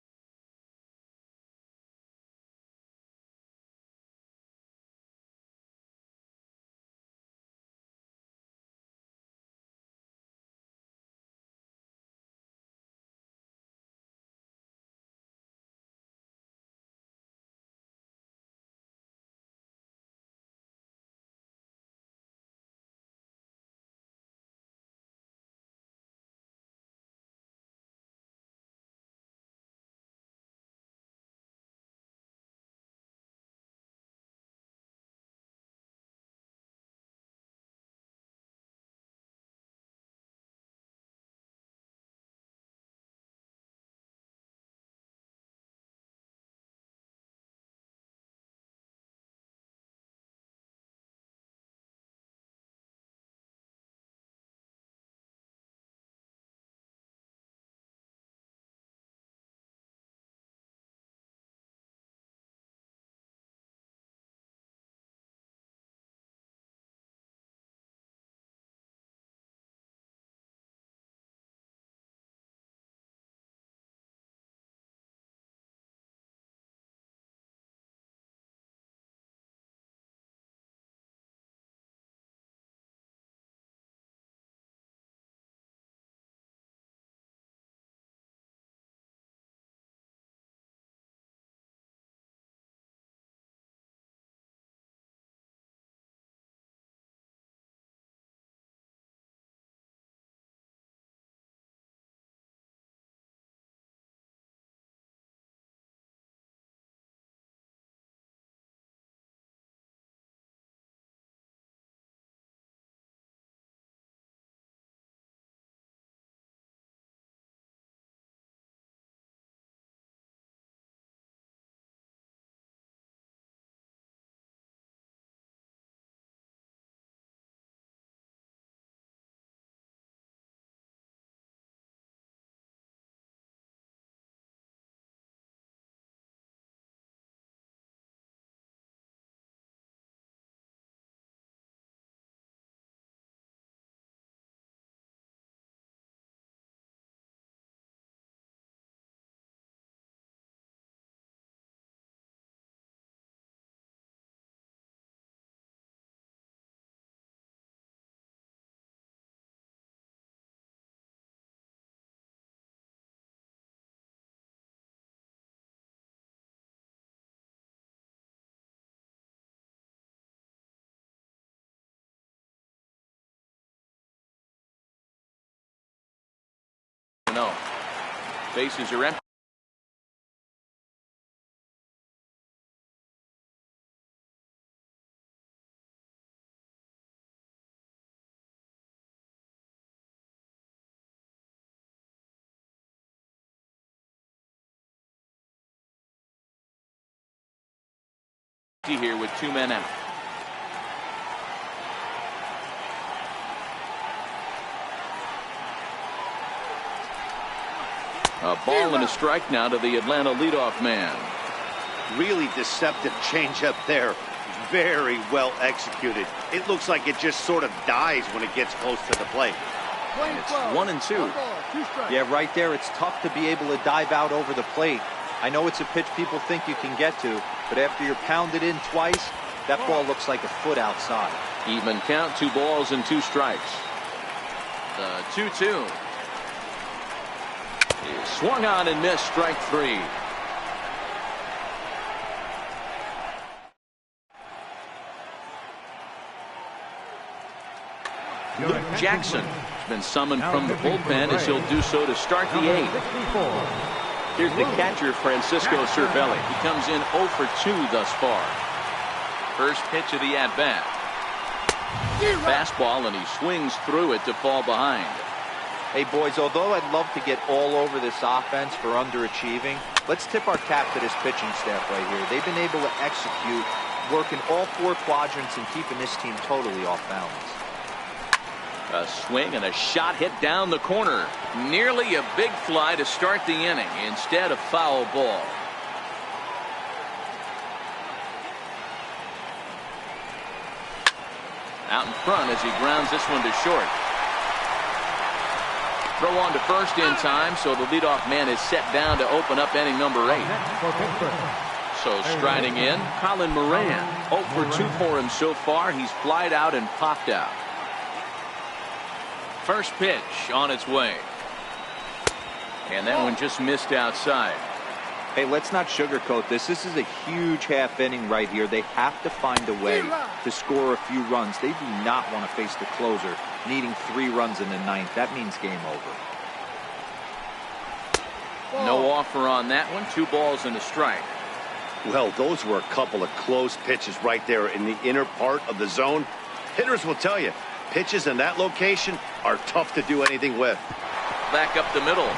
A: No. Bases are empty. Here with 2 men out. A ball and a strike now to the Atlanta leadoff man.
D: Really deceptive changeup there. Very well executed. It looks like it just sort of dies when it gets close to the plate.
A: And it's 1-2.
C: Yeah, right there. It's tough to be able to dive out over the plate. I know it's a pitch people think you can get to, but after you're pounded in twice, that ball looks like a foot outside.
A: Even count, 2 balls and 2 strikes. The 2-2. He swung on and missed, strike 3. Luke Jackson has been summoned from the bullpen as he'll do so to start the 8th. Here's the catcher, Francisco Cervelli. He comes in 0 for 2 thus far. First pitch of the at-bat. Fastball, and he swings through it to fall behind.
C: Hey, boys, although I'd love to get all over this offense for underachieving, let's tip our cap to this pitching staff right here. They've been able to execute, working all 4 quadrants and keeping this team totally off balance.
A: A swing and a shot hit down the corner. Nearly a big fly to start the inning. Instead, a foul ball. Out in front as he grounds this one to short. Throw on to first in time, so the leadoff man is set down to open up inning number 8. So striding in, Colin Moran. 0 for 2 for him so far. He's flied out and popped out. First pitch on its way. And that one just missed outside.
C: Hey, let's not sugarcoat this. This is a huge half inning right here. They have to find a way to score a few runs. They do not want to face the closer, needing 3 runs in the 9th. That means game over.
A: No offer on that one. 2 balls and a strike.
D: Well, those were a couple of close pitches right there in the inner part of the zone. Hitters will tell you, pitches in that location are tough to do anything with.
A: Back up the middle.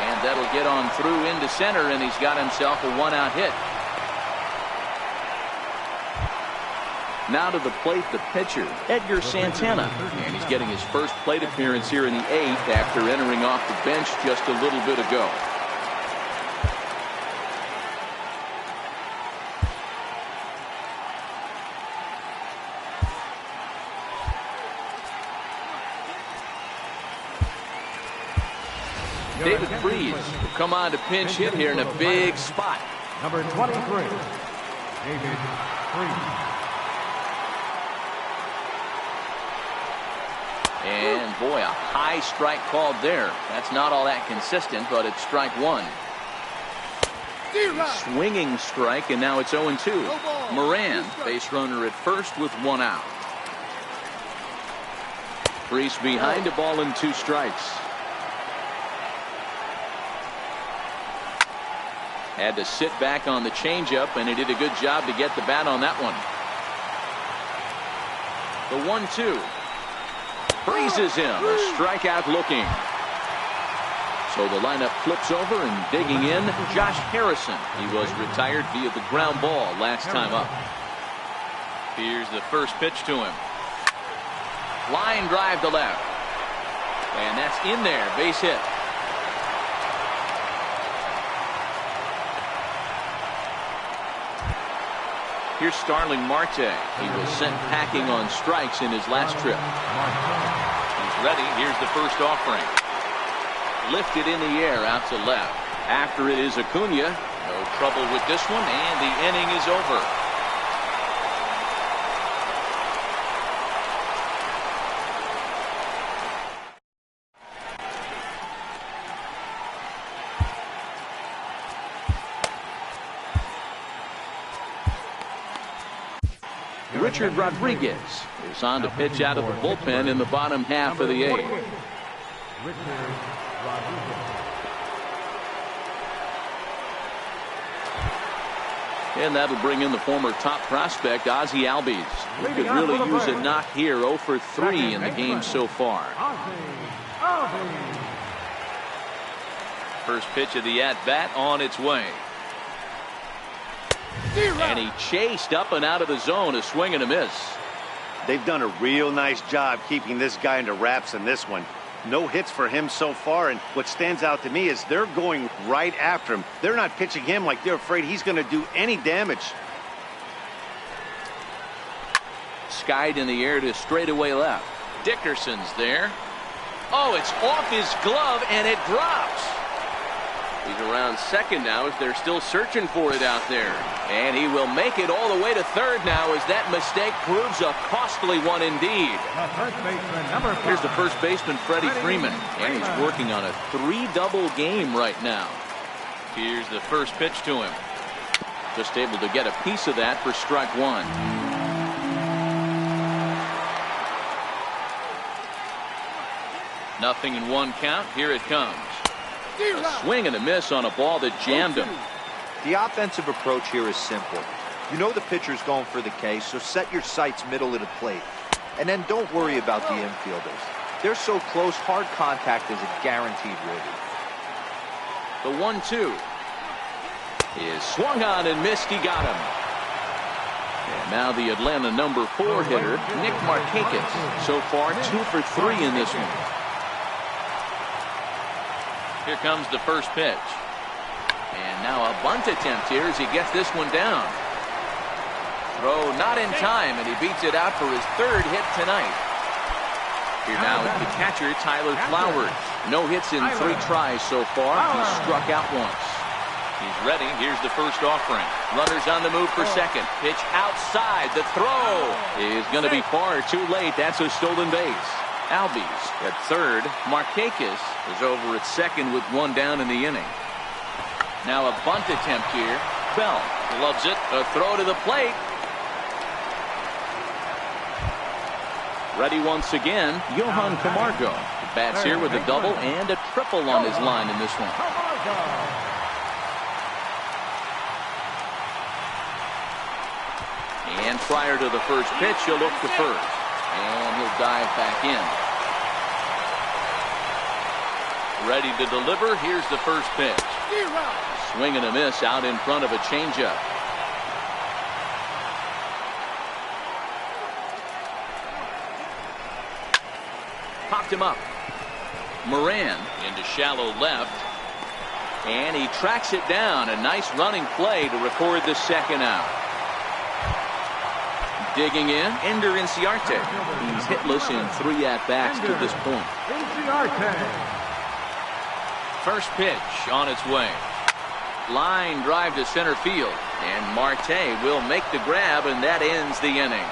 A: And that'll get on through into center, and he's got himself a 1-out hit. Now to the plate, the pitcher, Edgar Santana. And he's getting his first plate appearance here in the 8th after entering off the bench just a little bit ago. David Freese will come on to pinch hit here in a big spot.
B: Number 23, David Freese.
A: And boy, a high strike called there. That's not all that consistent, but it's strike 1. Swinging strike, and now it's 0-2. Moran, base runner at first with 1 out. Freese behind, a ball and 2 strikes. Had to sit back on the changeup, and he did a good job to get the bat on that one. The 1-2. Freezes him. A strikeout looking. So the lineup flips over, and digging in, Josh Harrison. He was retired via the ground ball last time up. Here's the first pitch to him. Line drive to left. And that's in there. Base hit. Here's Starling Marte. He was sent packing on strikes in his last trip. He's ready. Here's the first offering. Lifted in the air out to left. After it is Acuna. No trouble with this one, and the inning is over. Richard Rodriguez is on to pitch out of the bullpen in the bottom half of the 8th. And that'll bring in the former top prospect, Ozzie Albies. He could really use a knock here. 0 for 3 in the game so far. First pitch of the at-bat on its way. And he chased up and out of the zone. A swing and a miss.
D: They've done a real nice job keeping this guy into wraps in this one. No hits for him so far, and what stands out to me is they're going right after him. They're not pitching him like they're afraid he's going to do any damage.
A: Skied in the air to straightaway left. Dickerson's there. Oh, it's off his glove, and it drops. He's around second now as they're still searching for it out there. And he will make it all the way to third now as that mistake proves a costly one indeed. Here's the first baseman, Freddie Freeman. And he's working on a 3-double game right now. Here's the first pitch to him. Just able to get a piece of that for strike one. Nothing in one count. Here it comes. A swing and a miss on a ball that jammed him.
C: The offensive approach here is simple. You know the pitcher's going for the K, so set your sights middle of the plate. And then don't worry about the infielders. They're so close, hard contact is a guaranteed win.
A: The 1-2 is swung on and missed. He got him. And now the Atlanta number 4 hitter, Nick Markakis. So far 2 for 3 in this one. Here comes the first pitch. And now a bunt attempt here as he gets this one down. Throw not in time, and he beats it out for his 3rd hit tonight. Here now is the catcher, Tyler Flowers. No hits in 3 tries so far. He struck out once. He's ready. Here's the first offering. Runners on the move for second. Pitch outside. The throw is going to be far too late. That's a stolen base. Albies at third. Markakis is over at second with 1 down in the inning. Now a bunt attempt here. Bell loves it. A throw to the plate. Ready once again, Johan Camargo. Bats here with a double and a triple on his line in this one. And prior to the first pitch, he'll look to first. And he'll dive back in. Ready to deliver. Here's the first pitch. Swing and a miss out in front of a changeup. Popped him up. Moran into shallow left. And he tracks it down. A nice running play to record the second out. Digging in, Ender Inciarte. He's hitless in 3 at-bats to this point. First pitch on its way. Line drive to center field. And Marte will make the grab, and that ends the inning.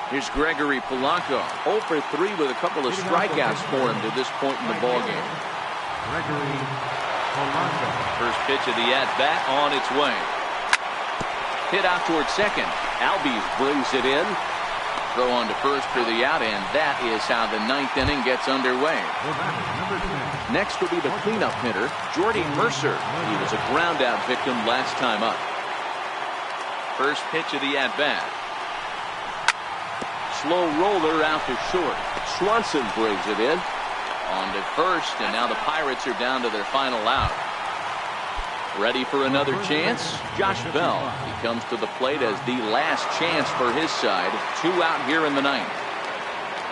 A: Here's Gregory Polanco. 0 for 3 with a couple of strikeouts for him to this point in the ballgame.
B: Gregory Polanco.
A: First pitch of the at-bat on its way. Hit out towards second. Albies brings it in. Throw on to first for the out, and that is how the 9th inning gets underway. Next will be the cleanup hitter, Jordy Mercer. He was a ground-out victim last time up. First pitch of the at-bat. Slow roller out to short. Swanson brings it in. On to first, and now the Pirates are down to their final out. Ready for another chance? Josh Bell. He comes to the plate as the last chance for his side. 2 out here in the 9th.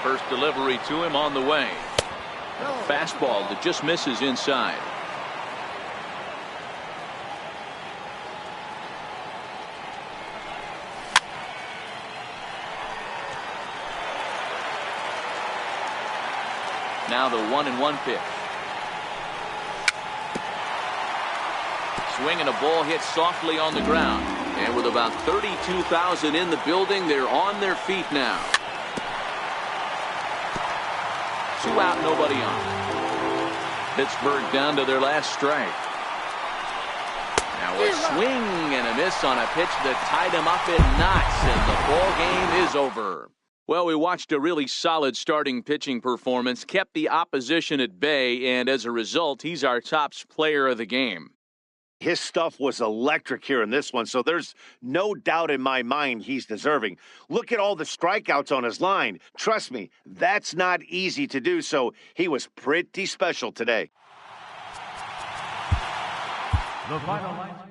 A: First delivery to him on the way. A fastball that just misses inside. Now the 1-1 pitch. Swing and a ball hit softly on the ground. And with about 32,000 in the building, they're on their feet now. 2 out, nobody on. Pittsburgh down to their last strike. Now A swing and a miss on a pitch that tied him up in knots, and the ball game is over. Well, we watched a really solid starting pitching performance, kept the opposition at bay, and as a result, he's our top player of the game.
D: His stuff was electric here in this one, so there's no doubt in my mind he's deserving. Look at all the strikeouts on his line. Trust me, that's not easy to do, so he was pretty special today.
B: The final line.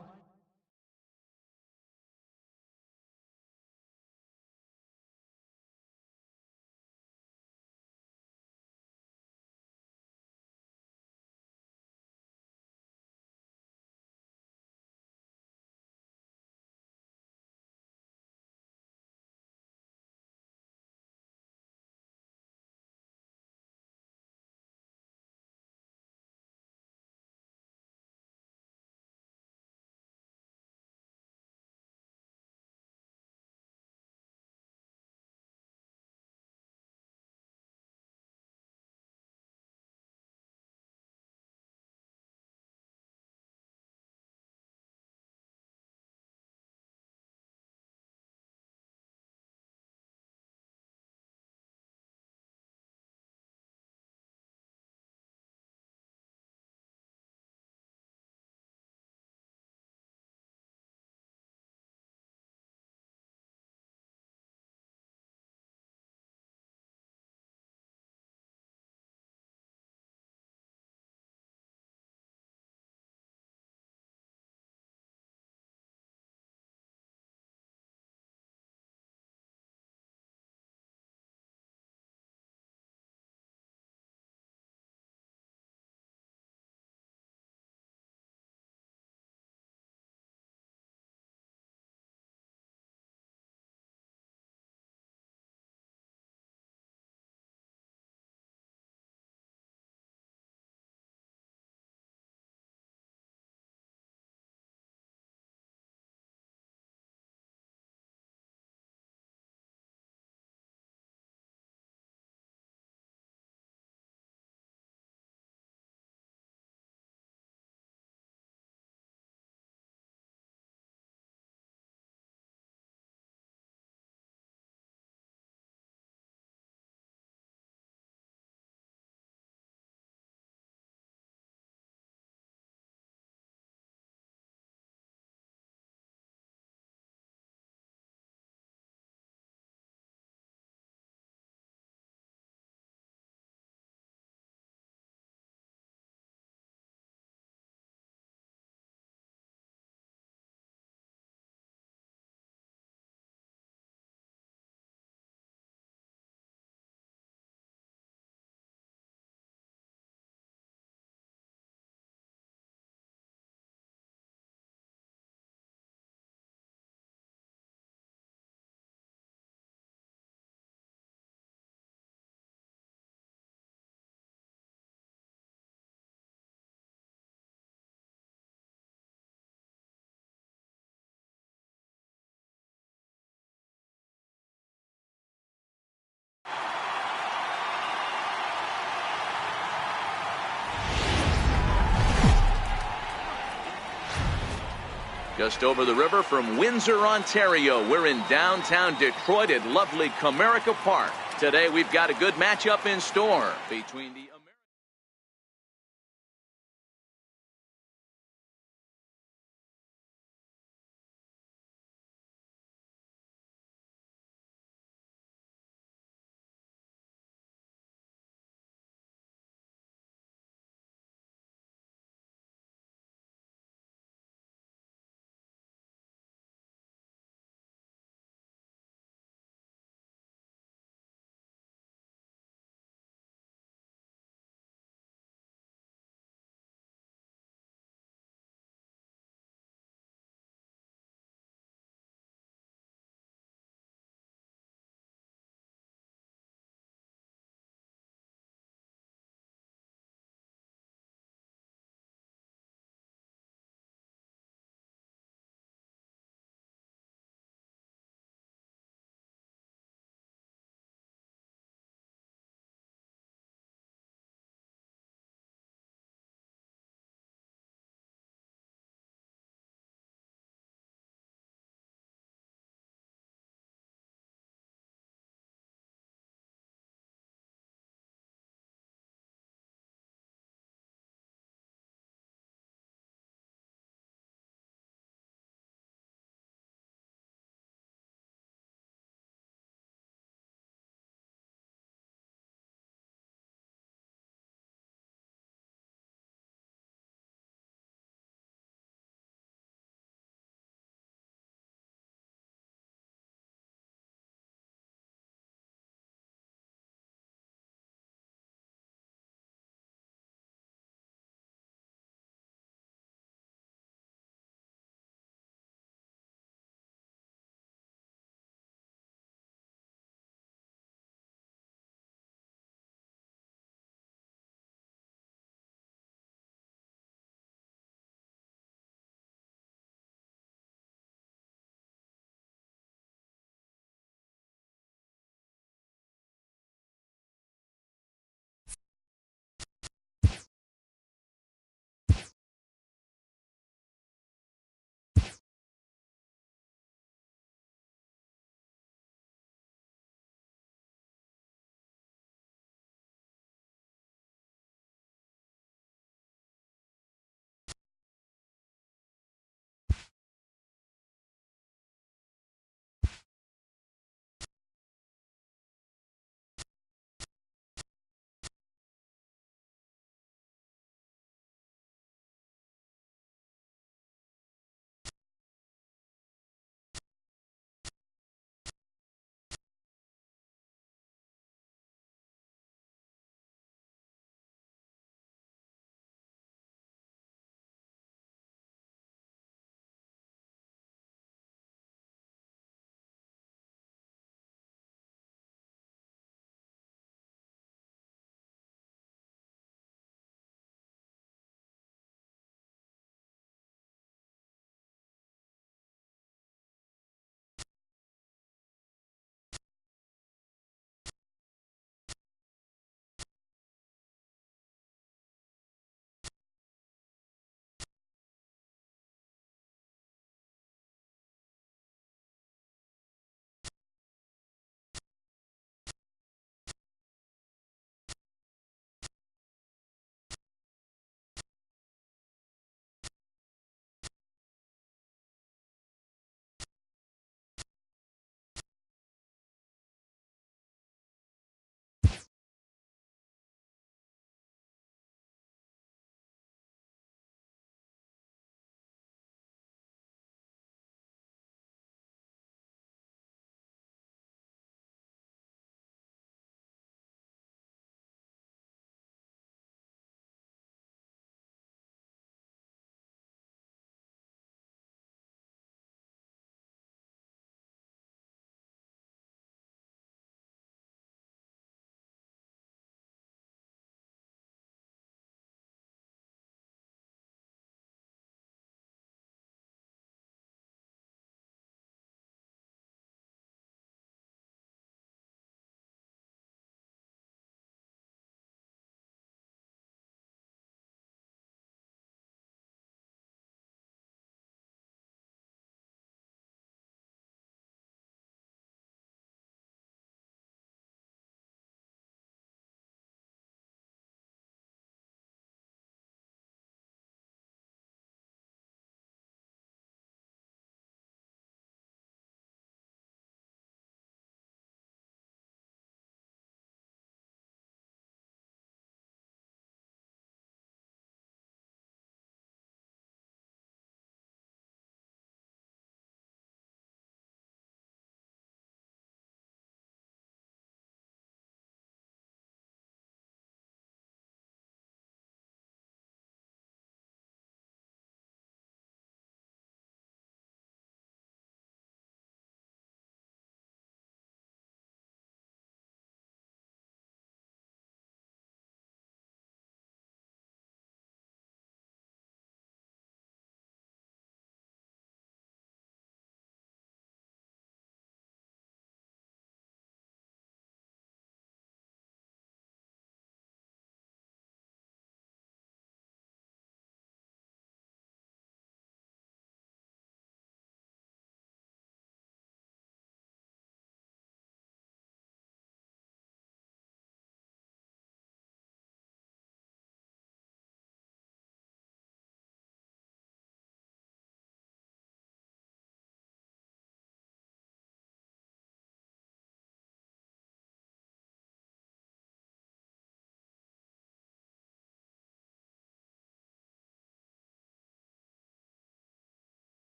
A: Just over the river from Windsor, Ontario, we're in downtown Detroit at lovely Comerica Park. Today we've got a good matchup in store between the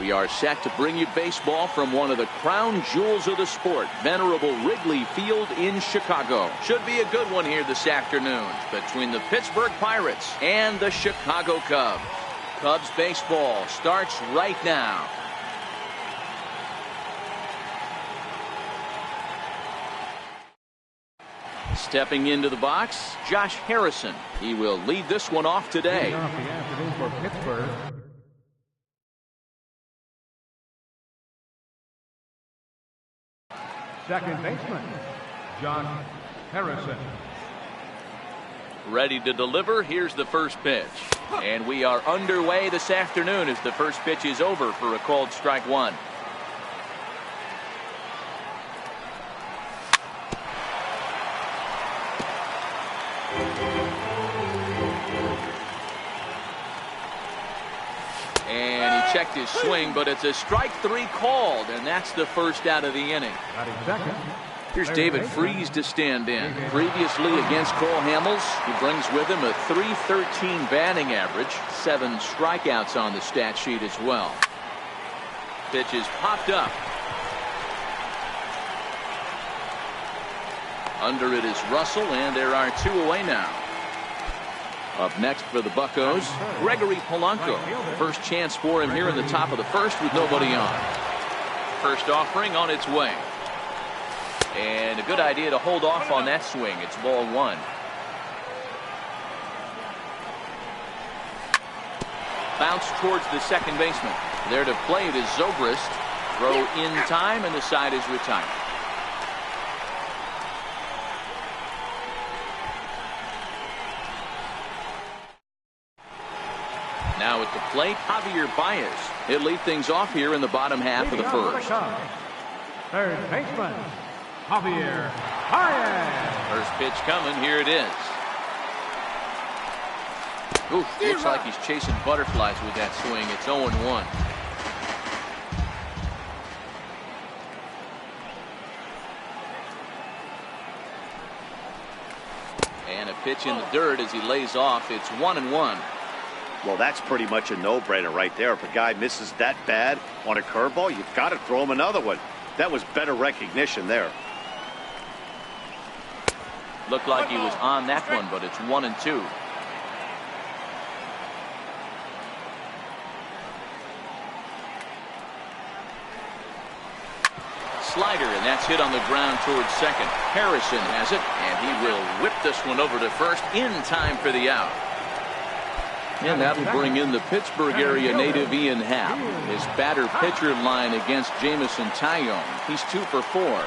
A: We are set to bring you baseball from one of the crown jewels of the sport, venerable Wrigley Field in Chicago. Should be a good one here this afternoon between the Pittsburgh Pirates and the Chicago Cubs. Cubs baseball starts right now. Stepping into the box, Josh Harrison. He will lead this one off today.
B: Leading off the afternoon for Pittsburgh, second baseman, Josh Harrison.
A: Ready to deliver. Here's the first pitch. And we are underway this afternoon as the first pitch is over for a called strike one. And he checked his swing, but it's a strike three called, and that's the first out of the inning.
B: Second.
A: Here's David Freese to stand in. Previously against Cole Hamels, he brings with him a .313 batting average, 7 strikeouts on the stat sheet as well. Pitch is popped up. Under it is Russell, and there are 2 away now. Up next for the Buccos, Gregory Polanco. First chance for him here in the top of the first with nobody on. First offering on its way. And a good idea to hold off on that swing. It's ball one. Bounce towards the second baseman. There to play it is Zobrist. Throw in time, and the side is retired. Now at the plate, Javier Baez. He'll lead things off here in the bottom half of the first.
B: Third baseman, Javier Baez.
A: First pitch coming. Here it is. Oof, looks like he's chasing butterflies with that swing. It's 0-1. And a pitch in the dirt as he lays off. It's 1-1.
D: Well, that's pretty much a no-brainer right there. If a guy misses that bad on a curveball, you've got to throw him another one. That was better recognition there.
A: Looked like he was on that one, but it's 1-2. Slider, and that's hit on the ground towards second. Harrison has it, and he will whip this one over to first in time for the out. And that will bring in the Pittsburgh area native Ian Happ. His batter-pitcher line against Jameson Taillon. He's 2 for 4.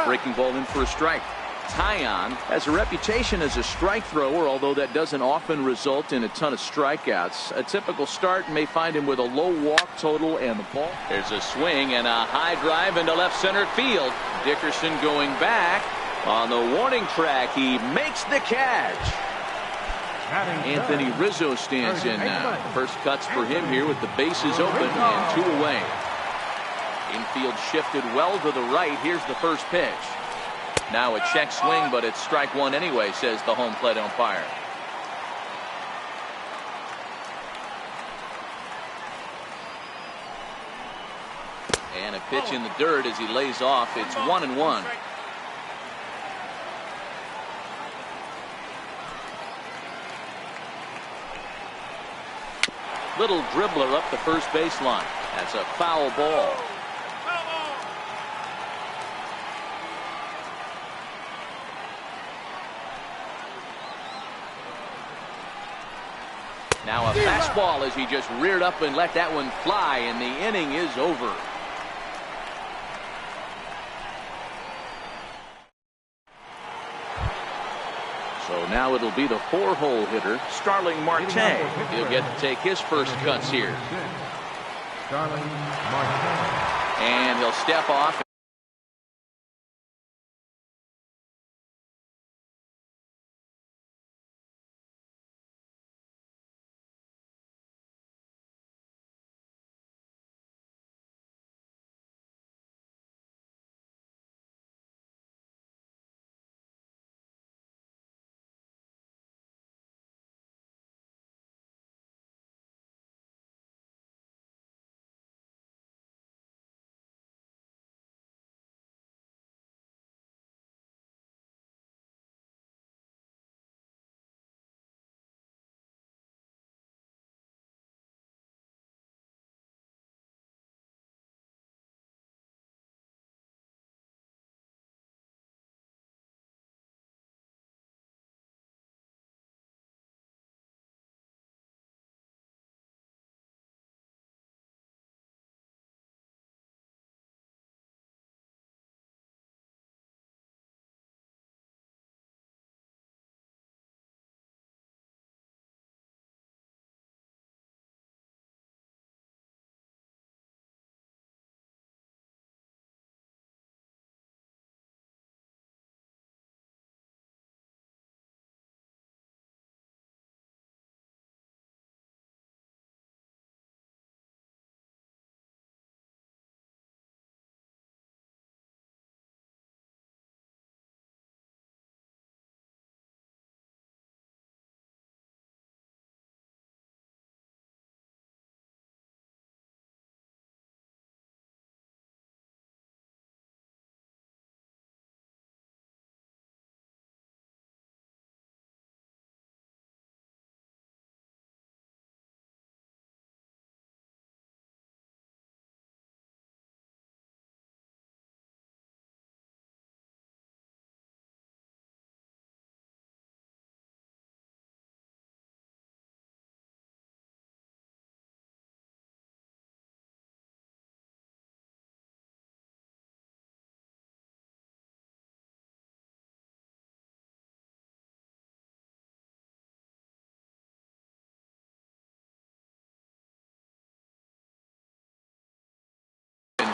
A: Breaking ball in for a strike. Taillon has a reputation as a strike thrower, although that doesn't often result in a ton of strikeouts. A typical start may find him with a low walk total and the ball. There's a swing and a high drive into left center field. Dickerson going back on the warning track. He makes the catch. Anthony Rizzo stands in now. First cuts for him here with the bases open and 2 away. Infield shifted well to the right. Here's the first pitch. Now a check swing, but it's strike one anyway, says the home plate umpire. And a pitch in the dirt as he lays off. It's 1-1. Little dribbler up the first baseline. That's a foul ball. Now a fastball as he just reared up and let that one fly, and the inning is over. So now it'll be the 4-hole hitter, Starling Marte. He'll get to take his first cuts here.
B: Starling Marte.
A: And he'll step off.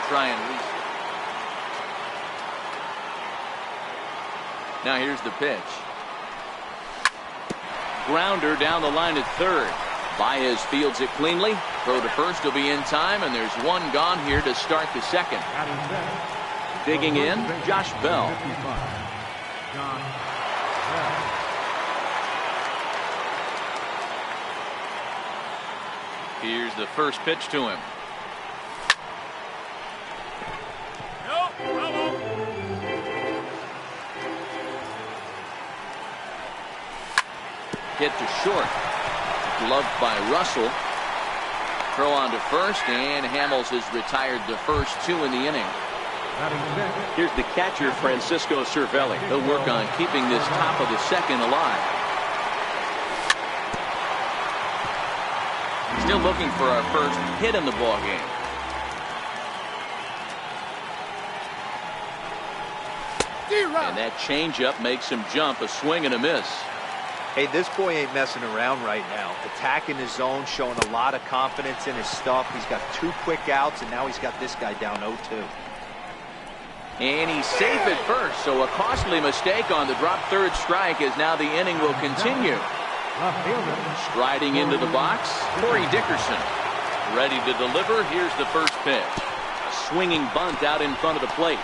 A: try and reset. Now here's the pitch. Grounder down the line at third. Baez fields it cleanly. Throw to first will be in time, and there's one gone here to start the second. Digging in, Josh Bell. Here's the first pitch to him. Hit to short. Gloved by Russell. Throw on to first, and Hamels has retired the first two in the inning.
E: Here's the catcher, Francisco Cervelli.
A: He'll work on keeping this top of the second alive. Still looking for our first hit in the ball game. And that changeup makes him jump. A swing and a miss.
C: Hey, this boy ain't messing around right now. Attacking his zone, showing a lot of confidence in his stuff. He's got 2 quick outs, and now he's got this guy down 0-2.
A: And he's safe at first, so a costly mistake on the drop third strike as now the inning will continue. Striding into the box, Corey Dickerson. Ready to deliver. Here's the first pitch. A swinging bunt out in front of the plate.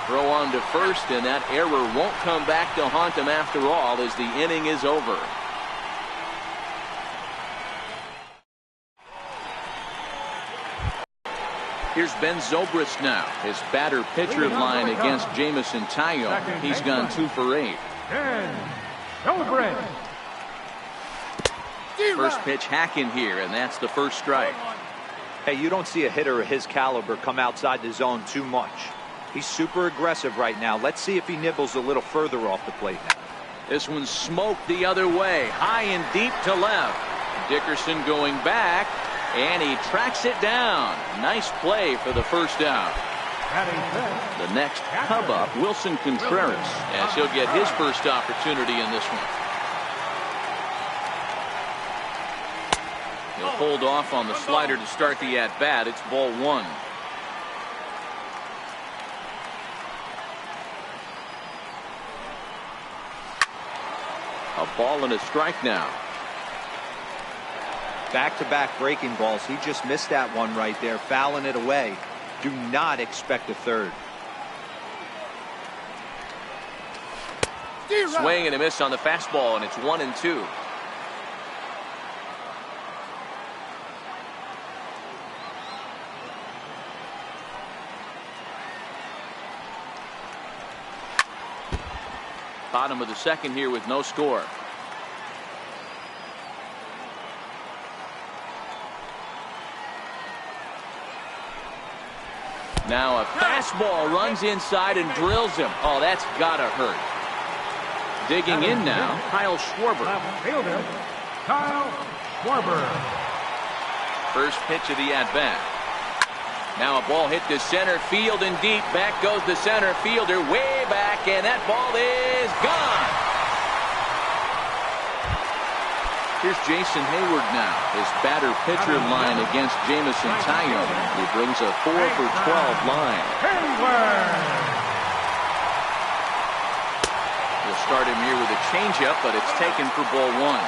A: Throw on to first, and that error won't come back to haunt him after all as the inning is over. Here's Ben Zobrist now. His batter-pitcher line against Jameson Taillon. He's gone 2 for 8.
B: Zobrist.
A: First pitch hacking here, and that's the first strike.
C: Hey, you don't see a hitter of his caliber come outside the zone too much. He's super aggressive right now. Let's see if he nibbles a little further off the plate now.
A: This one's smoked the other way, high and deep to left. Dickerson going back, and he tracks it down. Nice play for the first out. The next Cub up, Wilson Contreras, as he'll get his first opportunity in this one. He'll hold off on the slider to start the at-bat. It's ball 1. A ball and a strike now.
C: Back-to-back breaking balls. He just missed that one right there, fouling it away. Do not expect a third.
A: Swing and a miss on the fastball, and it's 1-2. Bottom of the second here with no score. Now a fastball runs inside and drills him. Oh, that's gotta hurt. Digging in now, Kyle Schwarber.
B: Fielder, Kyle Schwarber.
A: First pitch of the at-bat. Now a ball hit to center field and deep. Back goes the center fielder way back, and that ball is gone. Here's Jason Hayward now. His batter-pitcher line against Jameson Taillon, who brings a 4 for 12 line.
B: Hayward.
A: We'll start him here with a changeup, but it's taken for ball 1.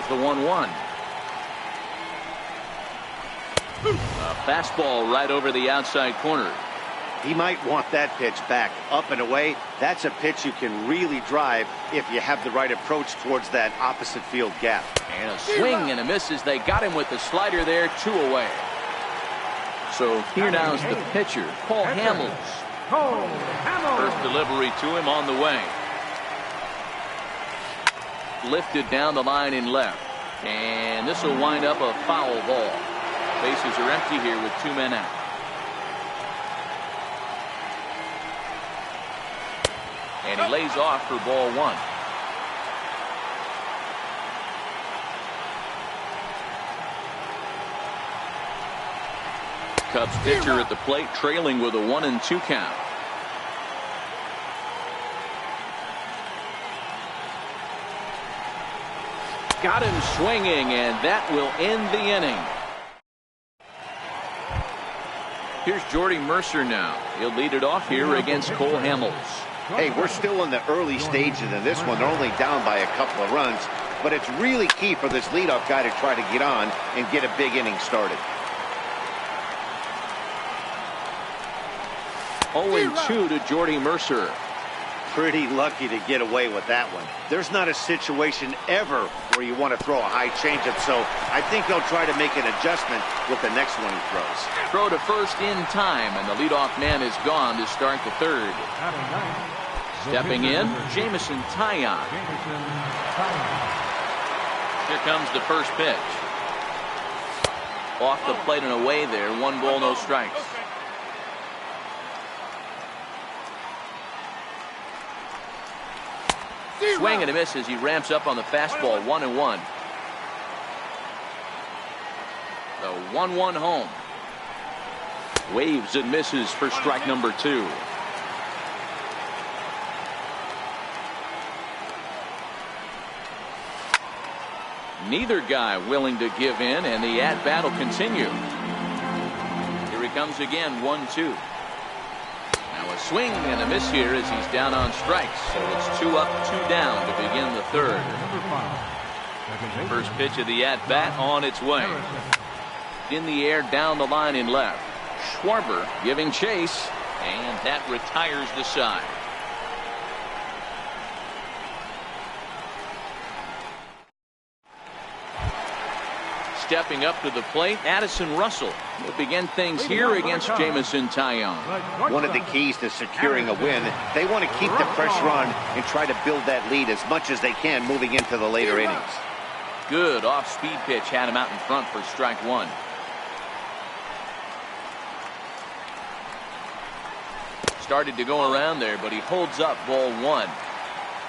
A: The 1-1. A fastball right over the outside corner.
D: He might want that pitch back up and away. That's a pitch you can really drive if you have the right approach towards that opposite field gap.
A: And a swing and a miss as they got him with the slider there, 2 away. So here now is the pitcher, Paul Hamels. First delivery to him on the way. Lifted down the line in left, and this will wind up a foul ball. Bases are empty here with 2 men out. And he lays off for ball 1. Cubs pitcher at the plate, trailing with a 1-2 count. Got him swinging, and that will end the inning. Here's Jordy Mercer now. He'll lead it off here against Cole Hamels.
D: Hey, we're still in the early stages of this one. They're only down by a couple of runs, but it's really key for this leadoff guy to try to get on and get a big inning started.
A: 0-2 to Jordy Mercer.
D: Pretty lucky to get away with that one. There's not a situation ever where you want to throw a high changeup, so I think he'll try to make an adjustment with the next one he throws.
A: Throw to first in time, and the leadoff man is gone to start the third. Stepping in, Jameson Taillon. Here comes the first pitch. Off the plate and away there. 1 ball, no strikes. Swing and a miss as he ramps up on the fastball. 1-1. The 1-1 home. Waves and misses for strike number 2. Neither guy willing to give in, and the at-bat will continue. Here he comes again. 1-2. Now a swing and a miss here as he's down on strikes. So it's 2 up, 2 down to begin the third. First pitch of the at-bat on its way. In the air, down the line in left. Schwarber giving chase, and that retires the side. Stepping up to the plate, Addison Russell will begin things here against Jameson Taillon.
D: One of the keys to securing a win, they want to keep the pressure on and try to build that lead as much as they can moving into the later innings.
A: Good off-speed pitch had him out in front for strike 1. Started to go around there, but he holds up ball 1.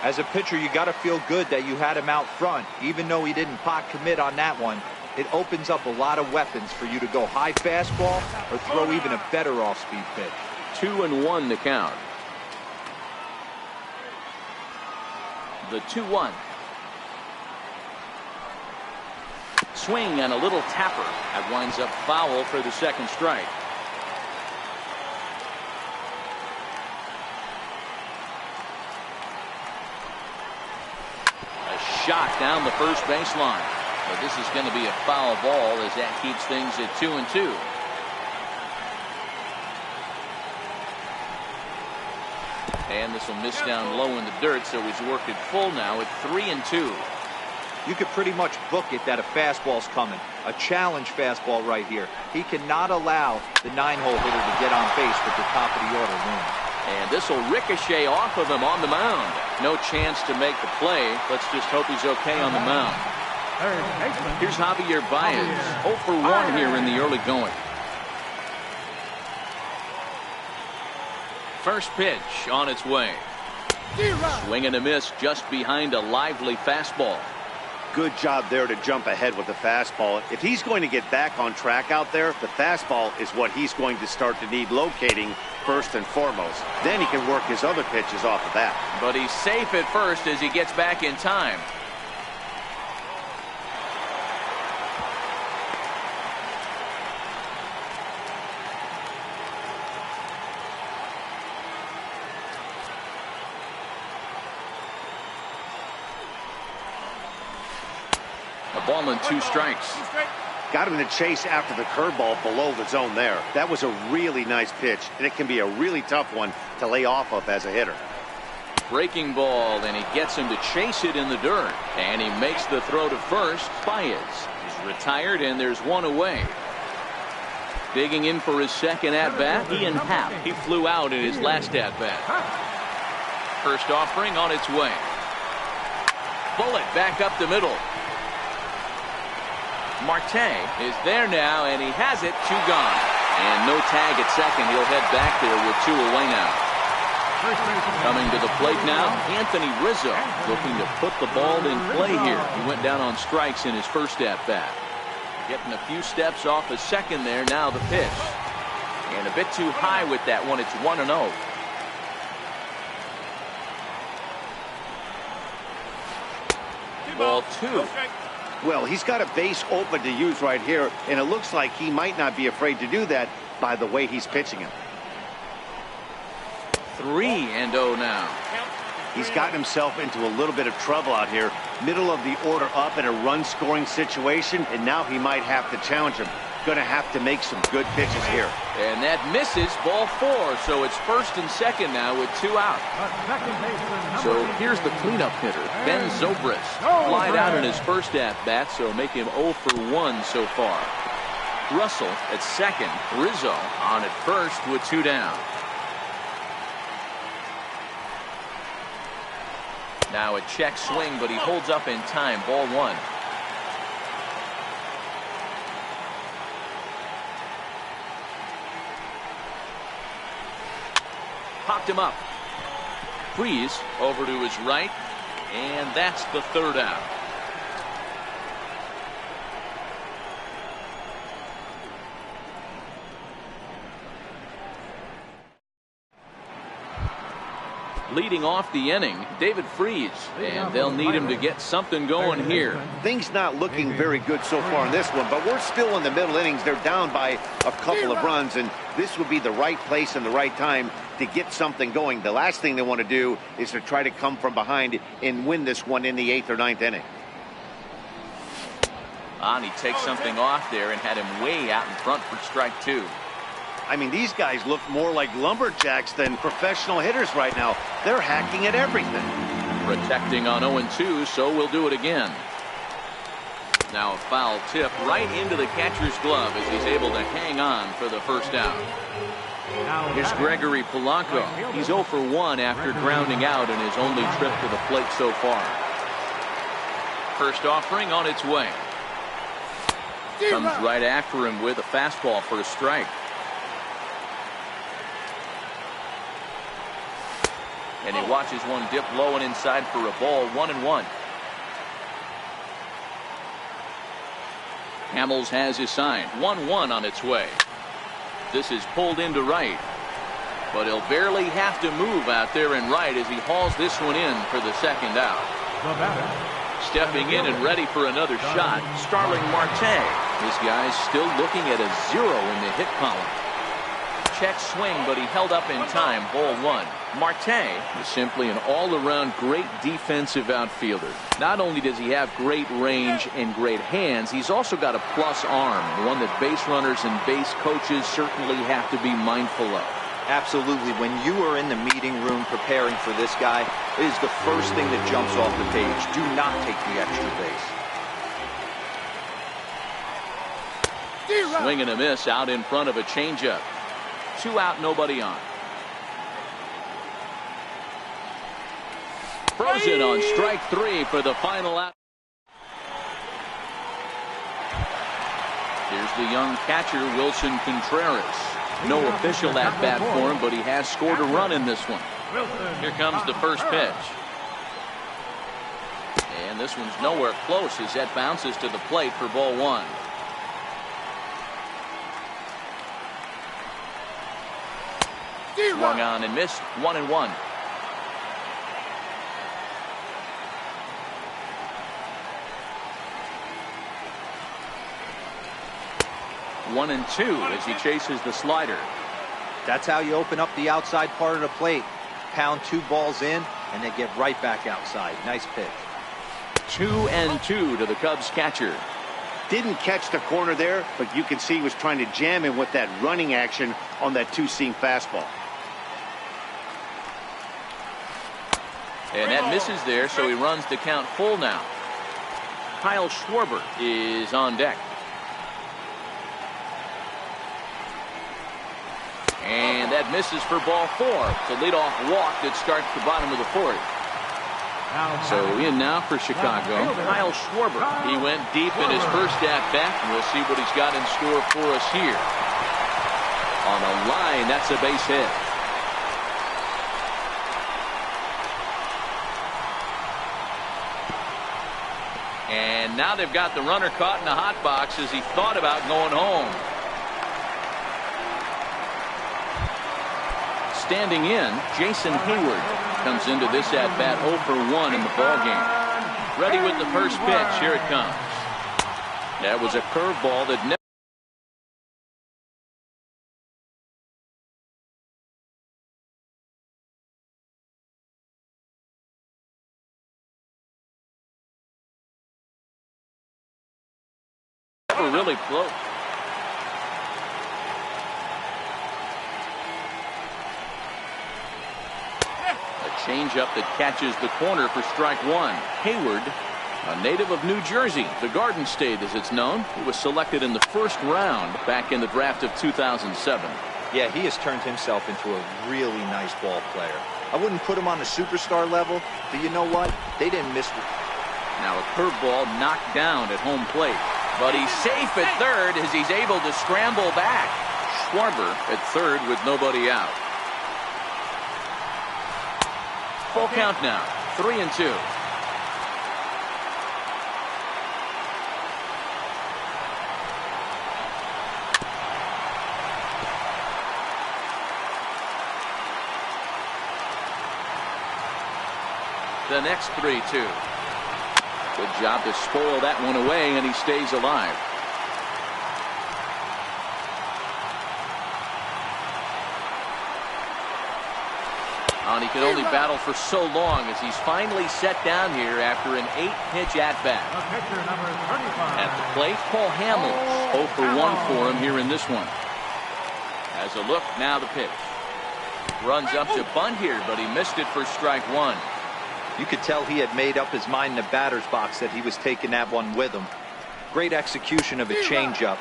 C: As a pitcher, you got to feel good that you had him out front, even though he didn't pot commit on that one. It opens up a lot of weapons for you to go high fastball or throw even a better off-speed pitch.
A: 2-1 the count. The 2-1. Swing and a little tapper. That winds up foul for the second strike. A shot down the first baseline. But this is going to be a foul ball as that keeps things at 2-2. And this will miss down low in the dirt, so he's worked it full now at 3-2.
C: You could pretty much book it that a fastball's coming. A challenge fastball right here. He cannot allow the 9-hole hitter to get on base with the top of the order looming.
A: And this will ricochet off of him on the mound. No chance to make the play. Let's just hope he's okay on the mound. Here's Javier Baez. 0 for 1 here in the early going. First pitch on its way. Swing and a miss just behind a lively fastball.
D: Good job there to jump ahead with the fastball. If he's going to get back on track out there, the fastball is what he's going to start to need locating first and foremost. Then he can work his other pitches off of that.
A: But he's safe at first as he gets back in time. A ball and 2 strikes.
D: Got him to chase after the curveball below the zone there. That was a really nice pitch, and it can be a really tough one to lay off of as a hitter.
A: Breaking ball, and he gets him to chase it in the dirt. And he makes the throw to first. Baez is retired, and there's 1 away. Digging in for his second at-bat, Ian Happ. He flew out in his last at-bat. First offering on its way. Bullet back up the middle. Marte is there now, and he has it. 2 gone. And no tag at second. He'll head back there with 2 away now. Coming to the plate now, Anthony Rizzo looking to put the ball in play here. He went down on strikes in his first at-bat. Getting a few steps off a second there. Now the pitch. And a bit too high with that one. It's 1-0. Ball 2.
D: Well, he's got a base open to use right here, and it looks like he might not be afraid to do that by the way he's pitching him.
A: 3-0 now.
D: He's gotten himself into a little bit of trouble out here. Middle of the order up in a run-scoring situation, and now he might have to challenge him. Going to have to make some good pitches here.
A: And that misses. Ball 4. So it's first and second now with 2 out. So here's the cleanup hitter, Ben Zobrist. Flied out in his first at-bat, so make him 0 for 1 so far. Russell at second. Rizzo on at first with 2 down. Now a check swing, but he holds up in time. Ball 1. Popped him up. Freeze over to his right, and that's the 3rd out. Leading off the inning, David Freeze, and they'll need him to get something going here.
D: Things not looking very good so far in this one, but we're still in the middle innings. They're down by a couple of runs, and this would be the right place and the right time to get something going. The last thing they want to do is to try to come from behind and win this one in the 8th or 9th inning.
A: And he takes something off there and had him way out in front for strike 2.
D: I mean, these guys look more like lumberjacks than professional hitters right now. They're hacking at everything.
A: Protecting on 0-2, so we'll do it again. Now a foul tip right into the catcher's glove as he's able to hang on for the first out. Here's Gregory Polanco. He's 0 for 1 after grounding out in his only trip to the plate so far. First offering on its way. Comes right after him with a fastball for a strike. And he watches one dip low and inside for a ball. 1-1. Hamels has his sign. 1-1 on its way. This is pulled into right. But he'll barely have to move out there in right as he hauls this one in for the 2nd out. Stepping in and ready for another shot, Starling Marte. This guy's still looking at a 0 in the hit column. Check swing, but he held up in time. Ball 1. Marte is simply an all-around great defensive outfielder. Not only does he have great range and great hands, he's also got a plus arm, one that base runners and base coaches certainly have to be mindful of.
C: Absolutely. When you are in the meeting room preparing for this guy, it is the first thing that jumps off the page. Do not take the extra base.
A: Swing and a miss out in front of a changeup. 2 out, nobody on. Frozen on strike 3 for the final out. Here's the young catcher, Wilson Contreras. No official at-bat for him, but he has scored a run in this one. Here comes the first pitch. And this one's nowhere close as that bounces to the plate for ball 1. Swung on and missed. 1-1. One and 2 as he chases the slider.
C: That's how you open up the outside part of the plate. Pound 2 balls in, and they get right back outside. Nice pitch.
A: 2-2 to the Cubs catcher.
D: Didn't catch the corner there, but you can see he was trying to jam him with that running action on that 2-seam fastball.
A: And that misses there, so he runs to count full now. Kyle Schwarber is on deck. And that misses for ball 4. It's a leadoff walk that starts the bottom of the 4th. So in now for Chicago, Kyle Schwarber. He went deep in his first at-bat, and we'll see what he's got in store for us here. On a line, that's a base hit. And now they've got the runner caught in the hot box as he thought about going home. standing in, Jason Hayward comes into this at-bat 0 for 1 in the ballgame. Ready with the first pitch. Here it comes. That was a curveball that never really float. A changeup that catches the corner for strike one. Hayward, a native of New Jersey, the Garden State as it's known. He was selected in the first round back in the draft of 2007.
C: Yeah, he has turned himself into a really nice ball player. I wouldn't put him on the superstar level, but you know what? They didn't miss it.
A: Now a curveball knocked down at home plate. But he's safe at third as he's able to scramble back. Schwarber at third with nobody out. Full count now. 3-2. The next 3-2. Good job to spoil that one away, and he stays alive. And he can only battle for so long as he's finally set down here after an 8-pitch at-bat. At the plate, Paul Hamels. 0 for 1 for him here in this one. As a look, now the pitch. Runs up to bunt here, but he missed it for strike one.
C: You could tell he had made up his mind in the batter's box that he was taking that one with him. Great execution of a changeup.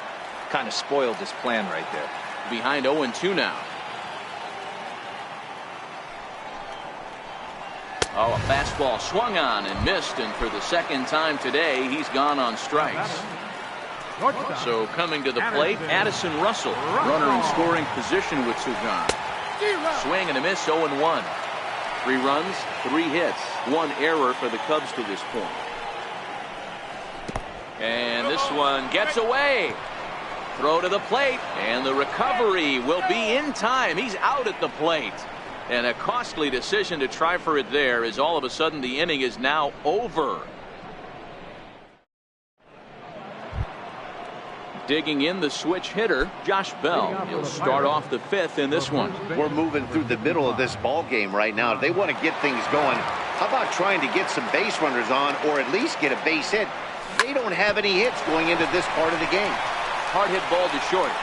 C: Kind of spoiled his plan right there.
A: Behind 0-2 now. Oh, a fastball swung on and missed, and for the second time today, he's gone on strikes. So coming to the plate, Addison Russell, runner in scoring position with Sugan. Swing and a miss, 0-1. 3 runs, 3 hits, 1 error for the Cubs to this point. And this one gets away. Throw to the plate, and the recovery will be in time. He's out at the plate. And a costly decision to try for it there, as all of a sudden the inning is now over. Digging in the switch hitter, Josh Bell. He'll start off the 5th in this one.
D: We're moving through the middle of this ball game right now. If they want to get things going, how about trying to get some base runners on, or at least get a base hit? They don't have any hits going into this part of the game.
A: Hard hit ball to short.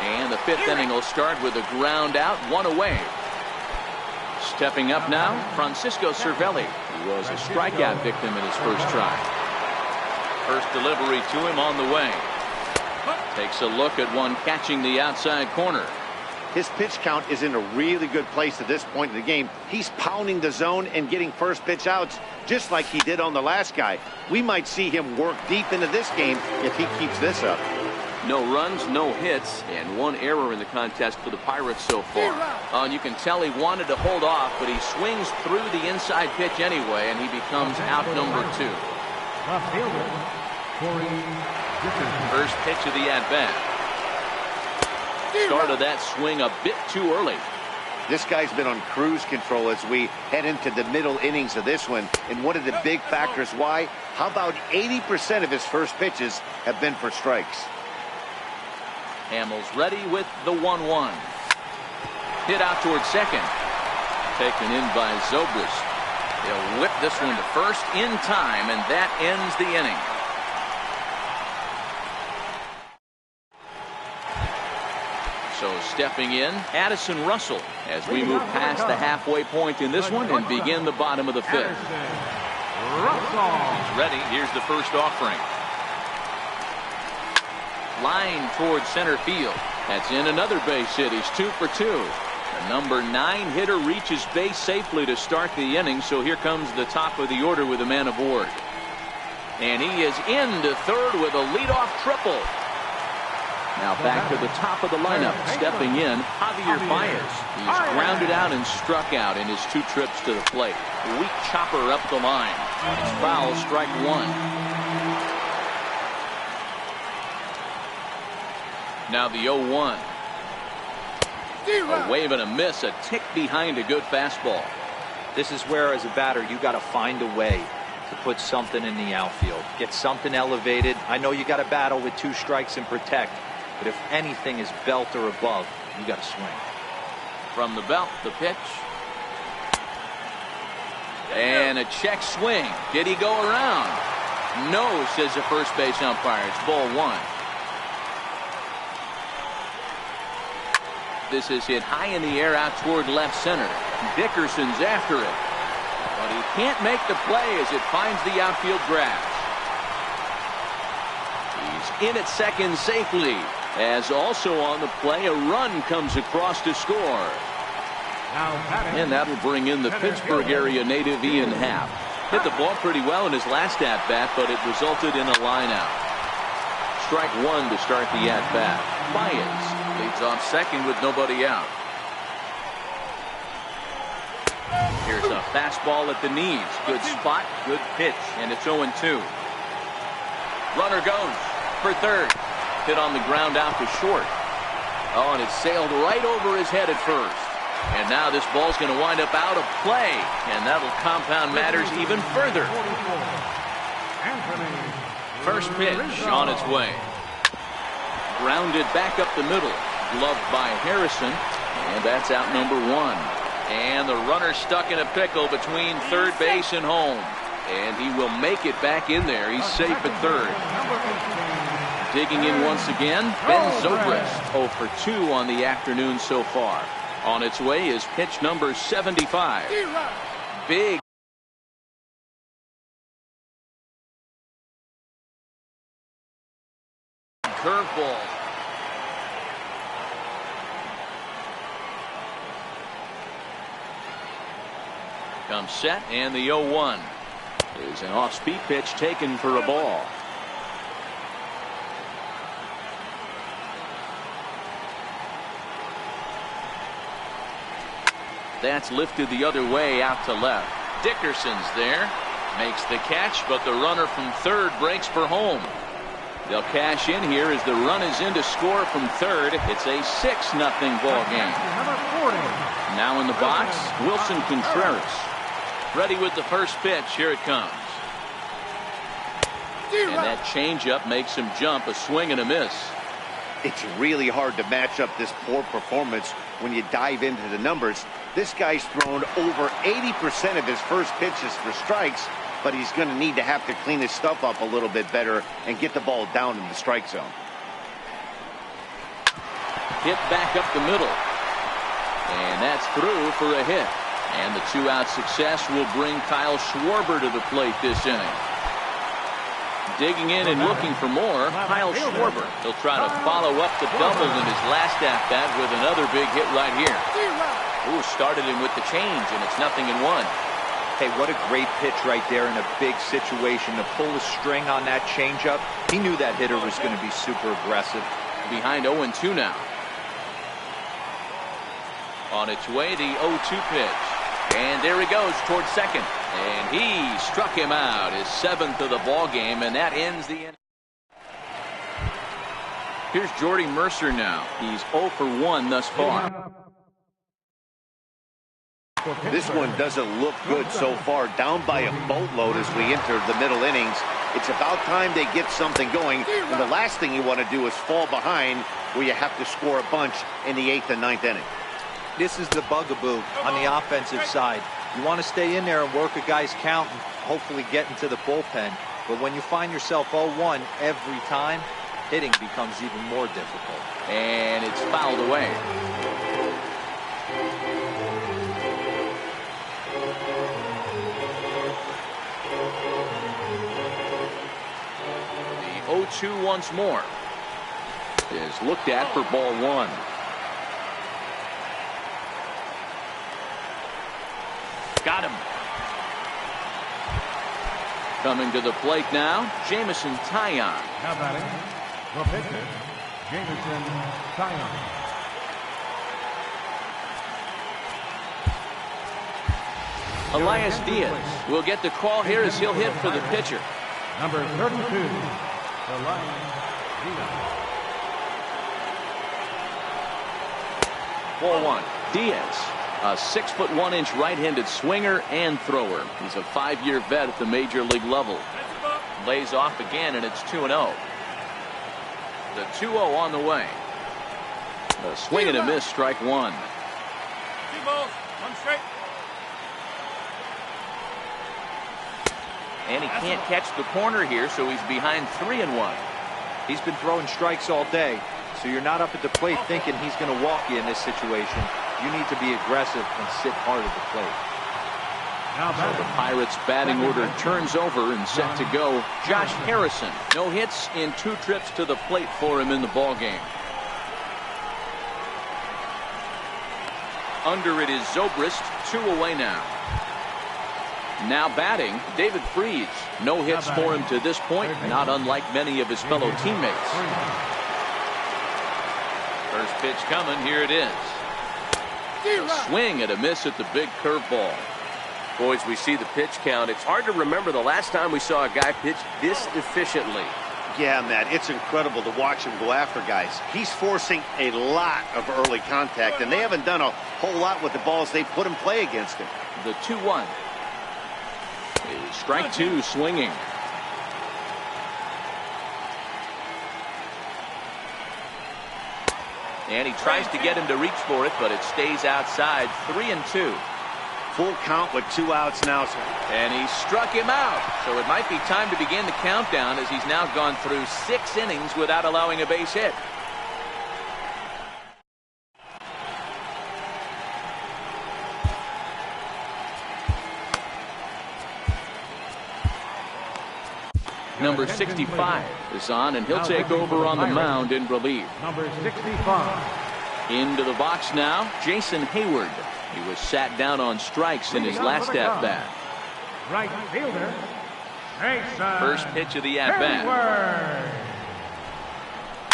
A: And the 5th inning will start with a ground out, 1 away. Stepping up now, Francisco Cervelli, who was a strikeout victim in his first try. First delivery to him on the way. Takes a look at one catching the outside corner.
D: His pitch count is in a really good place at this point in the game. He's pounding the zone and getting first pitch outs just like he did on the last guy. We might see him work deep into this game if he keeps this up.
A: No runs, no hits, and 1 error in the contest for the Pirates so far. And you can tell he wanted to hold off, but he swings through the inside pitch anyway, and he becomes out number 2. First pitch of the at-bat. Started that swing a bit too early.
D: This guy's been on cruise control as we head into the middle innings of this one. And one of the big factors why, how about 80% of his first pitches have been for strikes?
A: Hamels ready with the 1-1. Hit out toward second. Taken in by Zobrist. He'll whip this one to first in time, and that ends the inning. So stepping in, Addison Russell, as we move past the halfway point in this one and begin the bottom of the 5th. He's ready. Here's the first offering. Line towards center field. That's in another base hit. He's 2 for 2. The number 9 hitter reaches base safely to start the inning, so here comes the top of the order with a man aboard. And he is into third with a leadoff triple. Now back to the top of the lineup. Stepping in, Javier Baez. He's grounded out and struck out in his 2 trips to the plate. Weak chopper up the line. It's foul, strike 1. Now the 0-1. A wave and a miss, a tick behind a good fastball.
C: This is where, as a batter, you got to find a way to put something in the outfield. Get something elevated. I know you got to battle with 2 strikes and protect, but if anything is belt or above, you got to swing.
A: From the belt, the pitch. And a check swing. Did he go around? No, says the first base umpire. It's ball 1. This is hit high in the air out toward left center. Dickerson's after it, but he can't make the play as it finds the outfield grass. He's in at second safely, as also on the play a run comes across to score. And that'll bring in the Pittsburgh area native Ian Happ. Hit the ball pretty well in his last at-bat, but it resulted in a line-out. Strike 1 to start the at-bat. Baez leads off second with nobody out. Here's a fastball at the knees. Good spot, good pitch, and it's 0-2. Runner goes for third. Hit on the ground out to short. Oh, and it sailed right over his head at first. And now this ball's going to wind up out of play, and that'll compound matters even further. First pitch on its way. Grounded back up the middle. Gloved by Harrison, and that's out number 1. And the runner stuck in a pickle between third base and home. And he will make it back in there. He's safe at third. Digging in once again, Ben Zobrist, 0 for 2 on the afternoon so far. On its way is pitch number 75. Big. Curveball. Comes set, and the 0-1 is an off-speed pitch taken for a ball. That's lifted the other way out to left. Dickerson's there, makes the catch, but the runner from third breaks for home. They'll cash in here as the run is in to score from third. It's a 6-0 ball game. Now in the box, Wilson Contreras. Ready with the first pitch. Here it comes. And that changeup makes him jump. A swing and a miss.
D: It's really hard to match up this poor performance when you dive into the numbers. This guy's thrown over 80% of his first pitches for strikes, but he's going to need to have to clean his stuff up a little bit better and get the ball down in the strike zone.
A: Hit back up the middle. And that's through for a hit. And the 2-out success will bring Kyle Schwarber to the plate this inning. Digging in and looking for more, Kyle Schwarber. He'll try to follow up the double in his last at-bat with another big hit right here. Ooh, started him with the change, and it's 0-1.
C: Hey, what a great pitch right there in a big situation to pull the string on that changeup. He knew that hitter was going to be super aggressive.
A: Behind 0-2 now. On its way, the 0-2 pitch. And there he goes towards second. And he struck him out, his 7th of the ball game, and that ends the inning. Here's Jordy Mercer now. He's 0 for 1 thus far.
D: This one doesn't look good so far. Down by a boatload as we enter the middle innings. It's about time they get something going. And the last thing you want to do is fall behind where you have to score a bunch in the 8th and 9th inning.
C: This is the bugaboo on the offensive side. You want to stay in there and work a guy's count and hopefully get into the bullpen. But when you find yourself 0-1 every time, hitting becomes even more difficult.
A: And it's fouled away. The 0-2 once more is looked at for ball 1. Got him. Coming to the plate now, Jameson Taillon.
B: Now batting, the pitcher, Jameson Taillon.
A: Elias Diaz will get the call here as he'll hit for the pitcher.
B: Number 32, Elias Diaz.
A: Ball one. Diaz, a 6'1" right-handed swinger and thrower. He's a 5-year vet at the major league level. Lays off again, and it's 2-0. The 2-0 on the way. A swing and a miss, strike one. And he can't catch the corner here, so he's behind 3-1.
C: He's been throwing strikes all day, so you're not up at the plate thinking he's going to walk you in this situation. You need to be aggressive and sit hard at the plate.
A: So the Pirates batting order turns over and set to go. Josh Harrison, no hits in 2 trips to the plate for him in the ballgame. Under it is Zobrist, 2 away now. Now batting, David Freese. No hits for him to this point, not unlike many of his fellow teammates. First pitch coming, here it is. A swing and a miss at the big curveball.
E: Boys, we see the pitch count. It's hard to remember the last time we saw a guy pitch this efficiently.
D: Yeah, Matt, it's incredible to watch him go after guys. He's forcing a lot of early contact, and they haven't done a whole lot with the balls they put in play against him.
A: The 2-1. Strike two, swinging. And he tries to get him to reach for it, but it stays outside. 3-2.
D: Full count with 2 outs now.
A: And he struck him out. So it might be time to begin the countdown, as he's now gone through 6 innings without allowing a base hit. Number 65 is on, and he'll take over on the mound in relief.
B: Number 65.
A: Into the box now, Jason Hayward. He was sat down on strikes in his last at-bat.
B: Right fielder, Jason.
A: First pitch of the at-bat.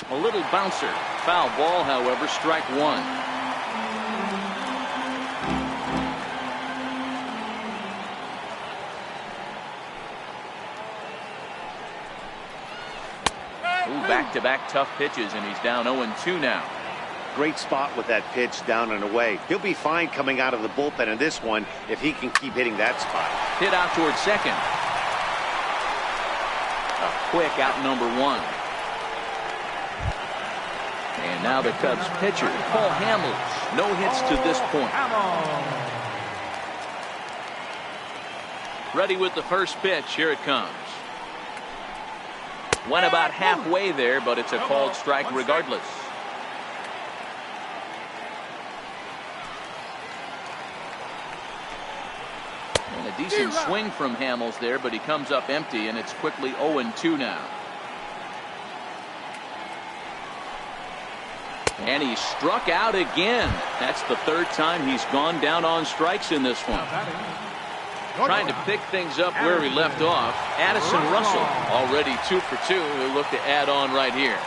A: A little bouncer. Foul ball, however, strike one. Back-to-back tough pitches, and he's down 0-2 now.
D: Great spot with that pitch down and away. He'll be fine coming out of the bullpen in this one if he can keep hitting that spot.
A: Hit out towards second. A quick out number 1. And now the Cubs pitcher, Paul Hamels. No hits to this point. Ready with the first pitch. Here it comes. Went about halfway there, but it's a called strike regardless. And a decent swing from Hamels there, but he comes up empty, and it's quickly 0-2 now. And he struck out again. That's the 3rd time he's gone down on strikes in this one. Trying to pick things up where he left off. Addison Russell already 2 for 2. He'll look to add on right here.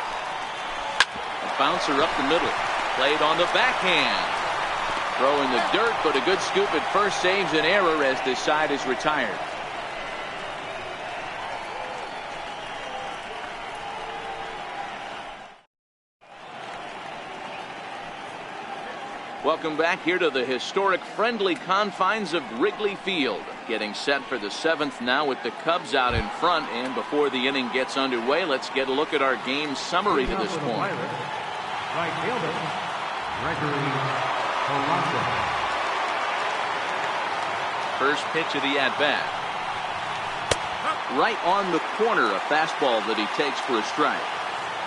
A: A bouncer up the middle. Played on the backhand. Throw in the dirt, but a good scoop at first saves an error as this side is retired. Welcome back here to the historic friendly confines of Wrigley Field. Getting set for the 7th now with the Cubs out in front. And before the inning gets underway, let's get a look at our game summary to this point.
B: Right fielder, Gregory Polanco.
A: First pitch of the at-bat. Right on the corner, a fastball that he takes for a strike.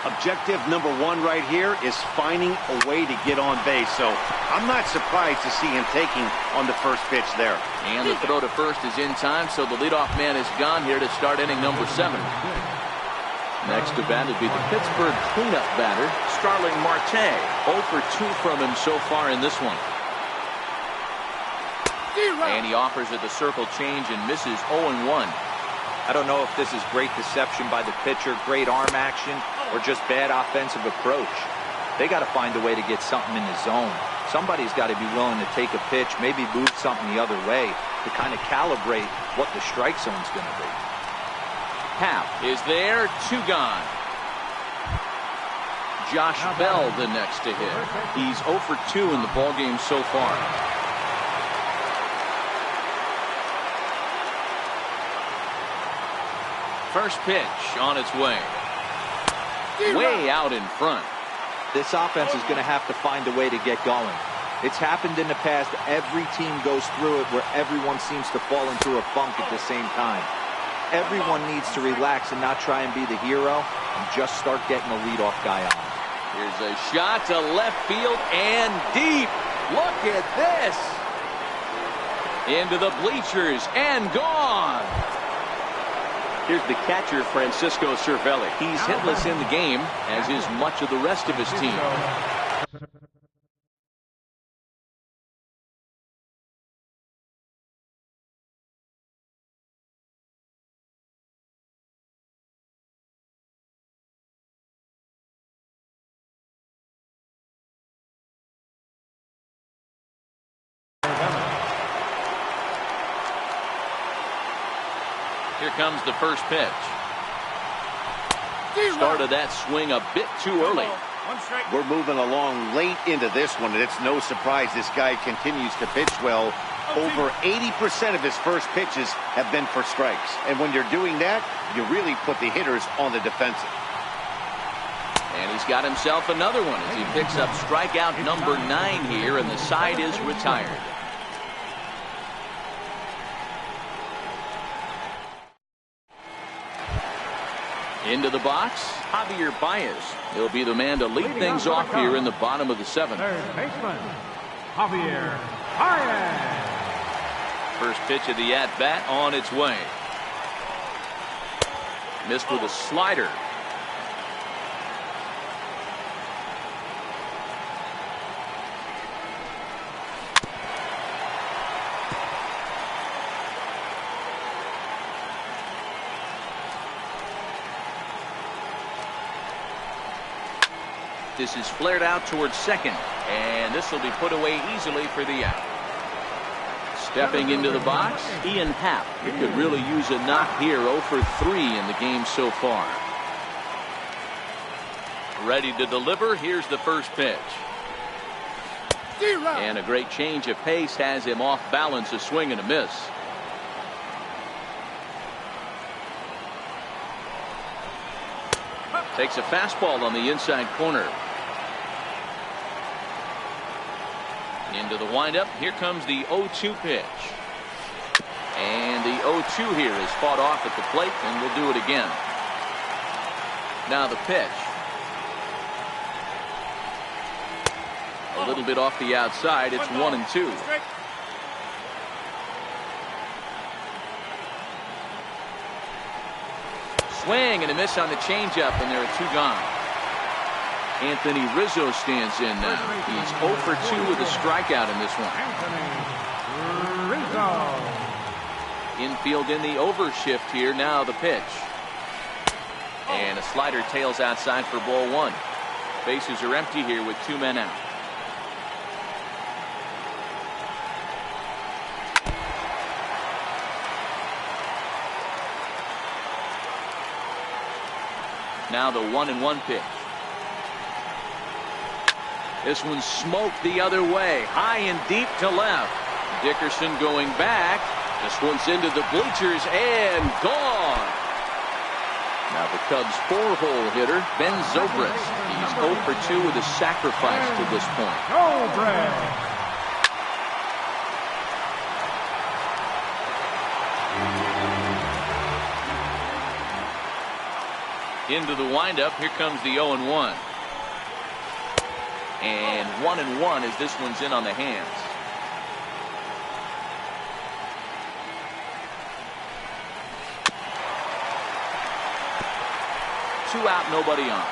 D: Objective number 1 right here is finding a way to get on base. So I'm not surprised to see him taking on the first pitch there.
A: And the throw to first is in time, so the leadoff man is gone here to start inning number 7. Next to bat would be the Pittsburgh cleanup batter, Starling Marte. 0 for 2 from him so far in this one. And he offers at the circle change and misses 0-1.
C: I don't know if this is great deception by the pitcher, great arm action, or just bad offensive approach. They got to find a way to get something in the zone. Somebody's got to be willing to take a pitch, maybe move something the other way to kind of calibrate what the strike zone's going to be.
A: Half is there, 2 gone. Josh Bell the next to hit. He's 0 for 2 in the ballgame so far. First pitch on its way. Way out in front.
C: This offense is going to have to find a way to get going. It's happened in the past. Every team goes through it where everyone seems to fall into a funk at the same time. Everyone needs to relax and not try and be the hero and just start getting the leadoff guy on.
A: Here's a shot to left field and deep. Look at this. Into the bleachers and gone.
E: Here's the catcher, Francisco Cervelli.
A: He's hitless in the game, as is much of the rest of his team. Here comes the first pitch. Started that swing a bit too early.
D: We're moving along late into this one, and it's no surprise this guy continues to pitch well. Over 80% of his first pitches have been for strikes. And when you're doing that, you really put the hitters on the defensive.
A: And he's got himself another one as he picks up strikeout number 9 here, and the side is retired. Into the box, Javier Baez. He'll be the man to lead things off here in the bottom of the 7th.
B: Third baseman, Javier Baez.
A: First pitch of the at-bat on its way. Missed with a slider. This is flared out towards second, and this will be put away easily for the out. Stepping into the box, Ian Happ. He could really use a knock here. 0 for 3 in the game so far. Ready to deliver. Here's the first pitch. And a great change of pace has him off balance, a swing and a miss. Takes a fastball on the inside corner. Into the windup. Here comes the 0-2 pitch. And the 0-2 here is fought off at the plate, and we'll do it again. Now the pitch. A little bit off the outside. It's 1-2. Swing and a miss on the changeup, and there are 2 gone. Anthony Rizzo stands in now. He's 0 for 2 with a strikeout in this one.
B: Anthony Rizzo.
A: Infield in the overshift here. Now the pitch. And a slider tails outside for ball 1. Bases are empty here with 2 men out. Now the 1-1 pitch. This one's smoked the other way, high and deep to left. Dickerson going back. This one's into the bleachers and gone. Now the Cubs' 4-hole hitter, Ben Zobrist. He's 0 for 2 with a sacrifice to this point.
B: Zobrist.
A: Into the windup. Here comes the 0-1. And 1-1 as this one's in on the hands. Two out, nobody on.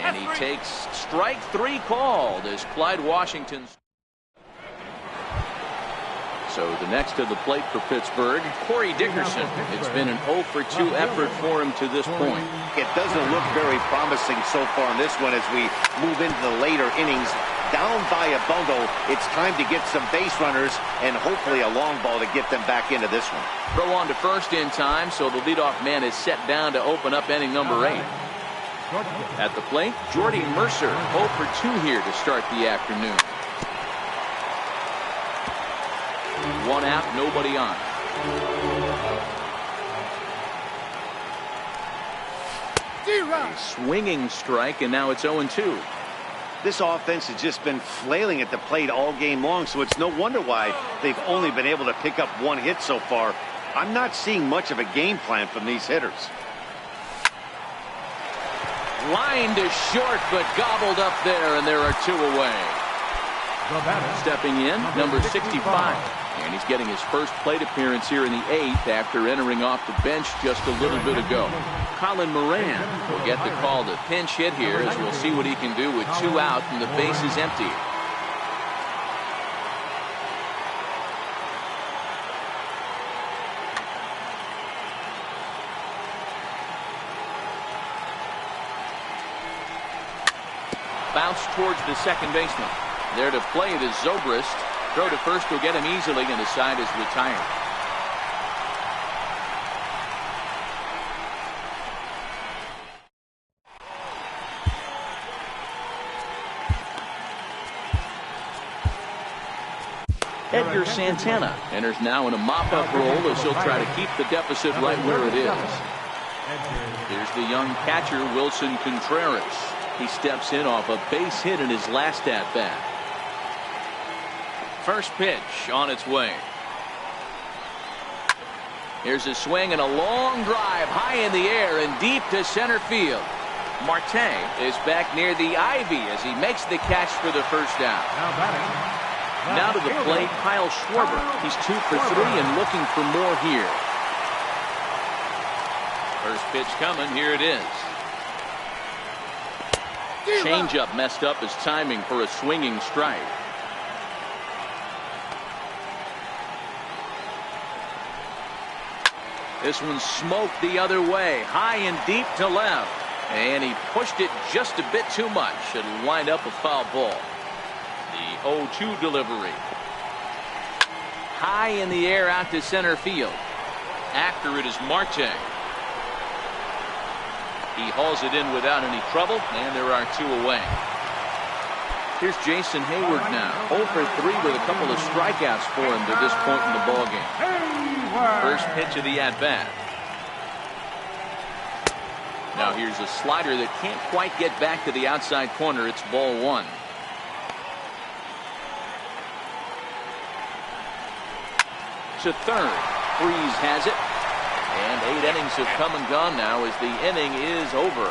A: And he takes strike 3 called as Clyde Washington's. So the next to the plate for Pittsburgh, Corey Dickerson. It's been an 0 for 2 effort for him to this point.
D: It doesn't look very promising so far in this one as we move into the later innings. down by a bundle. It's time to get some base runners and hopefully a long ball to get them back into this one.
A: Throw on to first in time, so the leadoff man is set down to open up inning number 8. At the plate, Jordy Mercer, 0 for 2 here to start the afternoon. 1 out, nobody on. A swinging strike, and now it's 0-2.
D: This offense has just been flailing at the plate all game long, so it's no wonder why they've only been able to pick up 1 hit so far. I'm not seeing much of a game plan from these hitters.
A: Line to short, but gobbled up there, and there are 2 away. Stepping in, number 65. And he's getting his first plate appearance here in the 8th after entering off the bench just a little bit ago. Colin Moran will get the call to pinch hit here, as we'll see what he can do with 2 out and the base is empty. Bounce towards the second baseman. There to play it is Zobrist. Throw to first will get him easily, and his side is retired. Edgar Santana enters now in a mop-up role as he'll try to keep the deficit right where it is. Here's the young catcher, Wilson Contreras. He steps in off a base hit in his last at-bat. First pitch on its way. Here's a swing and a long drive high in the air and deep to center field. Marte is back near the ivy as he makes the catch for the first out. Now to the plate, Kyle Schwarber. He's 2 for 3 and looking for more here. First pitch coming. Here it is. Changeup messed up his timing for a swinging strike. This one smoked the other way, high and deep to left. And he pushed it just a bit too much. It'll wind up a foul ball. The 0-2 delivery. High in the air out to center field. After it is Marte. He hauls it in without any trouble, and there are 2 away. Here's Jason Hayward now. 0 for 3 with a couple of strikeouts for him to this point in the ballgame. First pitch of the at-bat. Now here's a slider that can't quite get back to the outside corner. It's ball 1. To third. Freeze has it. And 8 innings have come and gone now as the inning is over.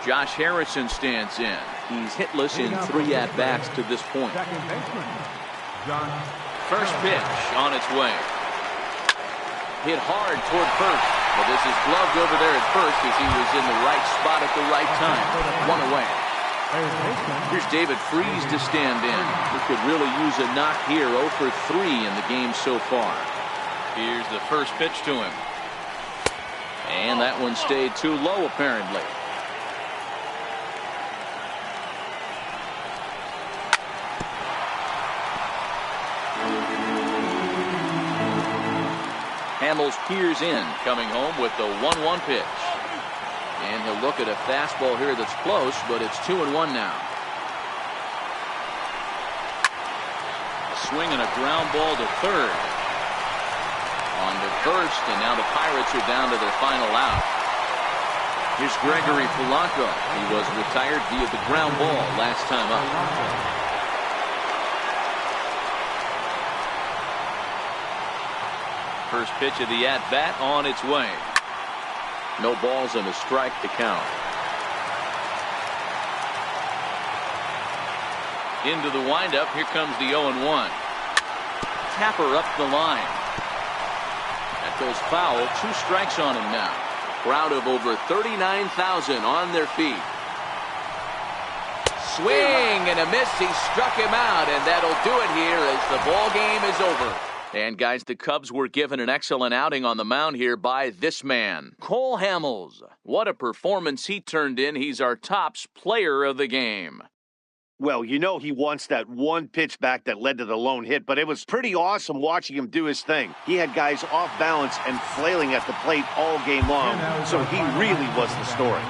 A: Josh Harrison stands in. He's hitless in 3 at-bats to this point. First pitch on its way. Hit hard toward first, but this is gloved over there at first as he was in the right spot at the right time. 1 away. Here's David Freese to stand in. He could really use a knock here. 0 for 3 in the game so far. Here's the first pitch to him. And that one stayed too low apparently. Hamels peers in, coming home with the 1-1 pitch. And he'll look at a fastball here that's close, but it's 2-1 now. A swing and a ground ball to third. On to first, and now the Pirates are down to their final out. Here's Gregory Polanco. He was retired via the ground ball last time up. First pitch of the at-bat on its way. No balls and a strike to count. Into the windup. Here comes the 0-1. Tapper up the line. That goes foul. 2 strikes on him now. Crowd of over 39,000 on their feet. Swing and a miss. He struck him out, and that'll do it here as the ball game is over. And, guys, the Cubs were given an excellent outing on the mound here by this man, Cole Hamels. What a performance he turned in. He's our tops player of the game.
D: Well, you know he wants that one pitch back that led to the lone hit, but it was pretty awesome watching him do his thing. He had guys off balance and flailing at the plate all game long, so he really was the story.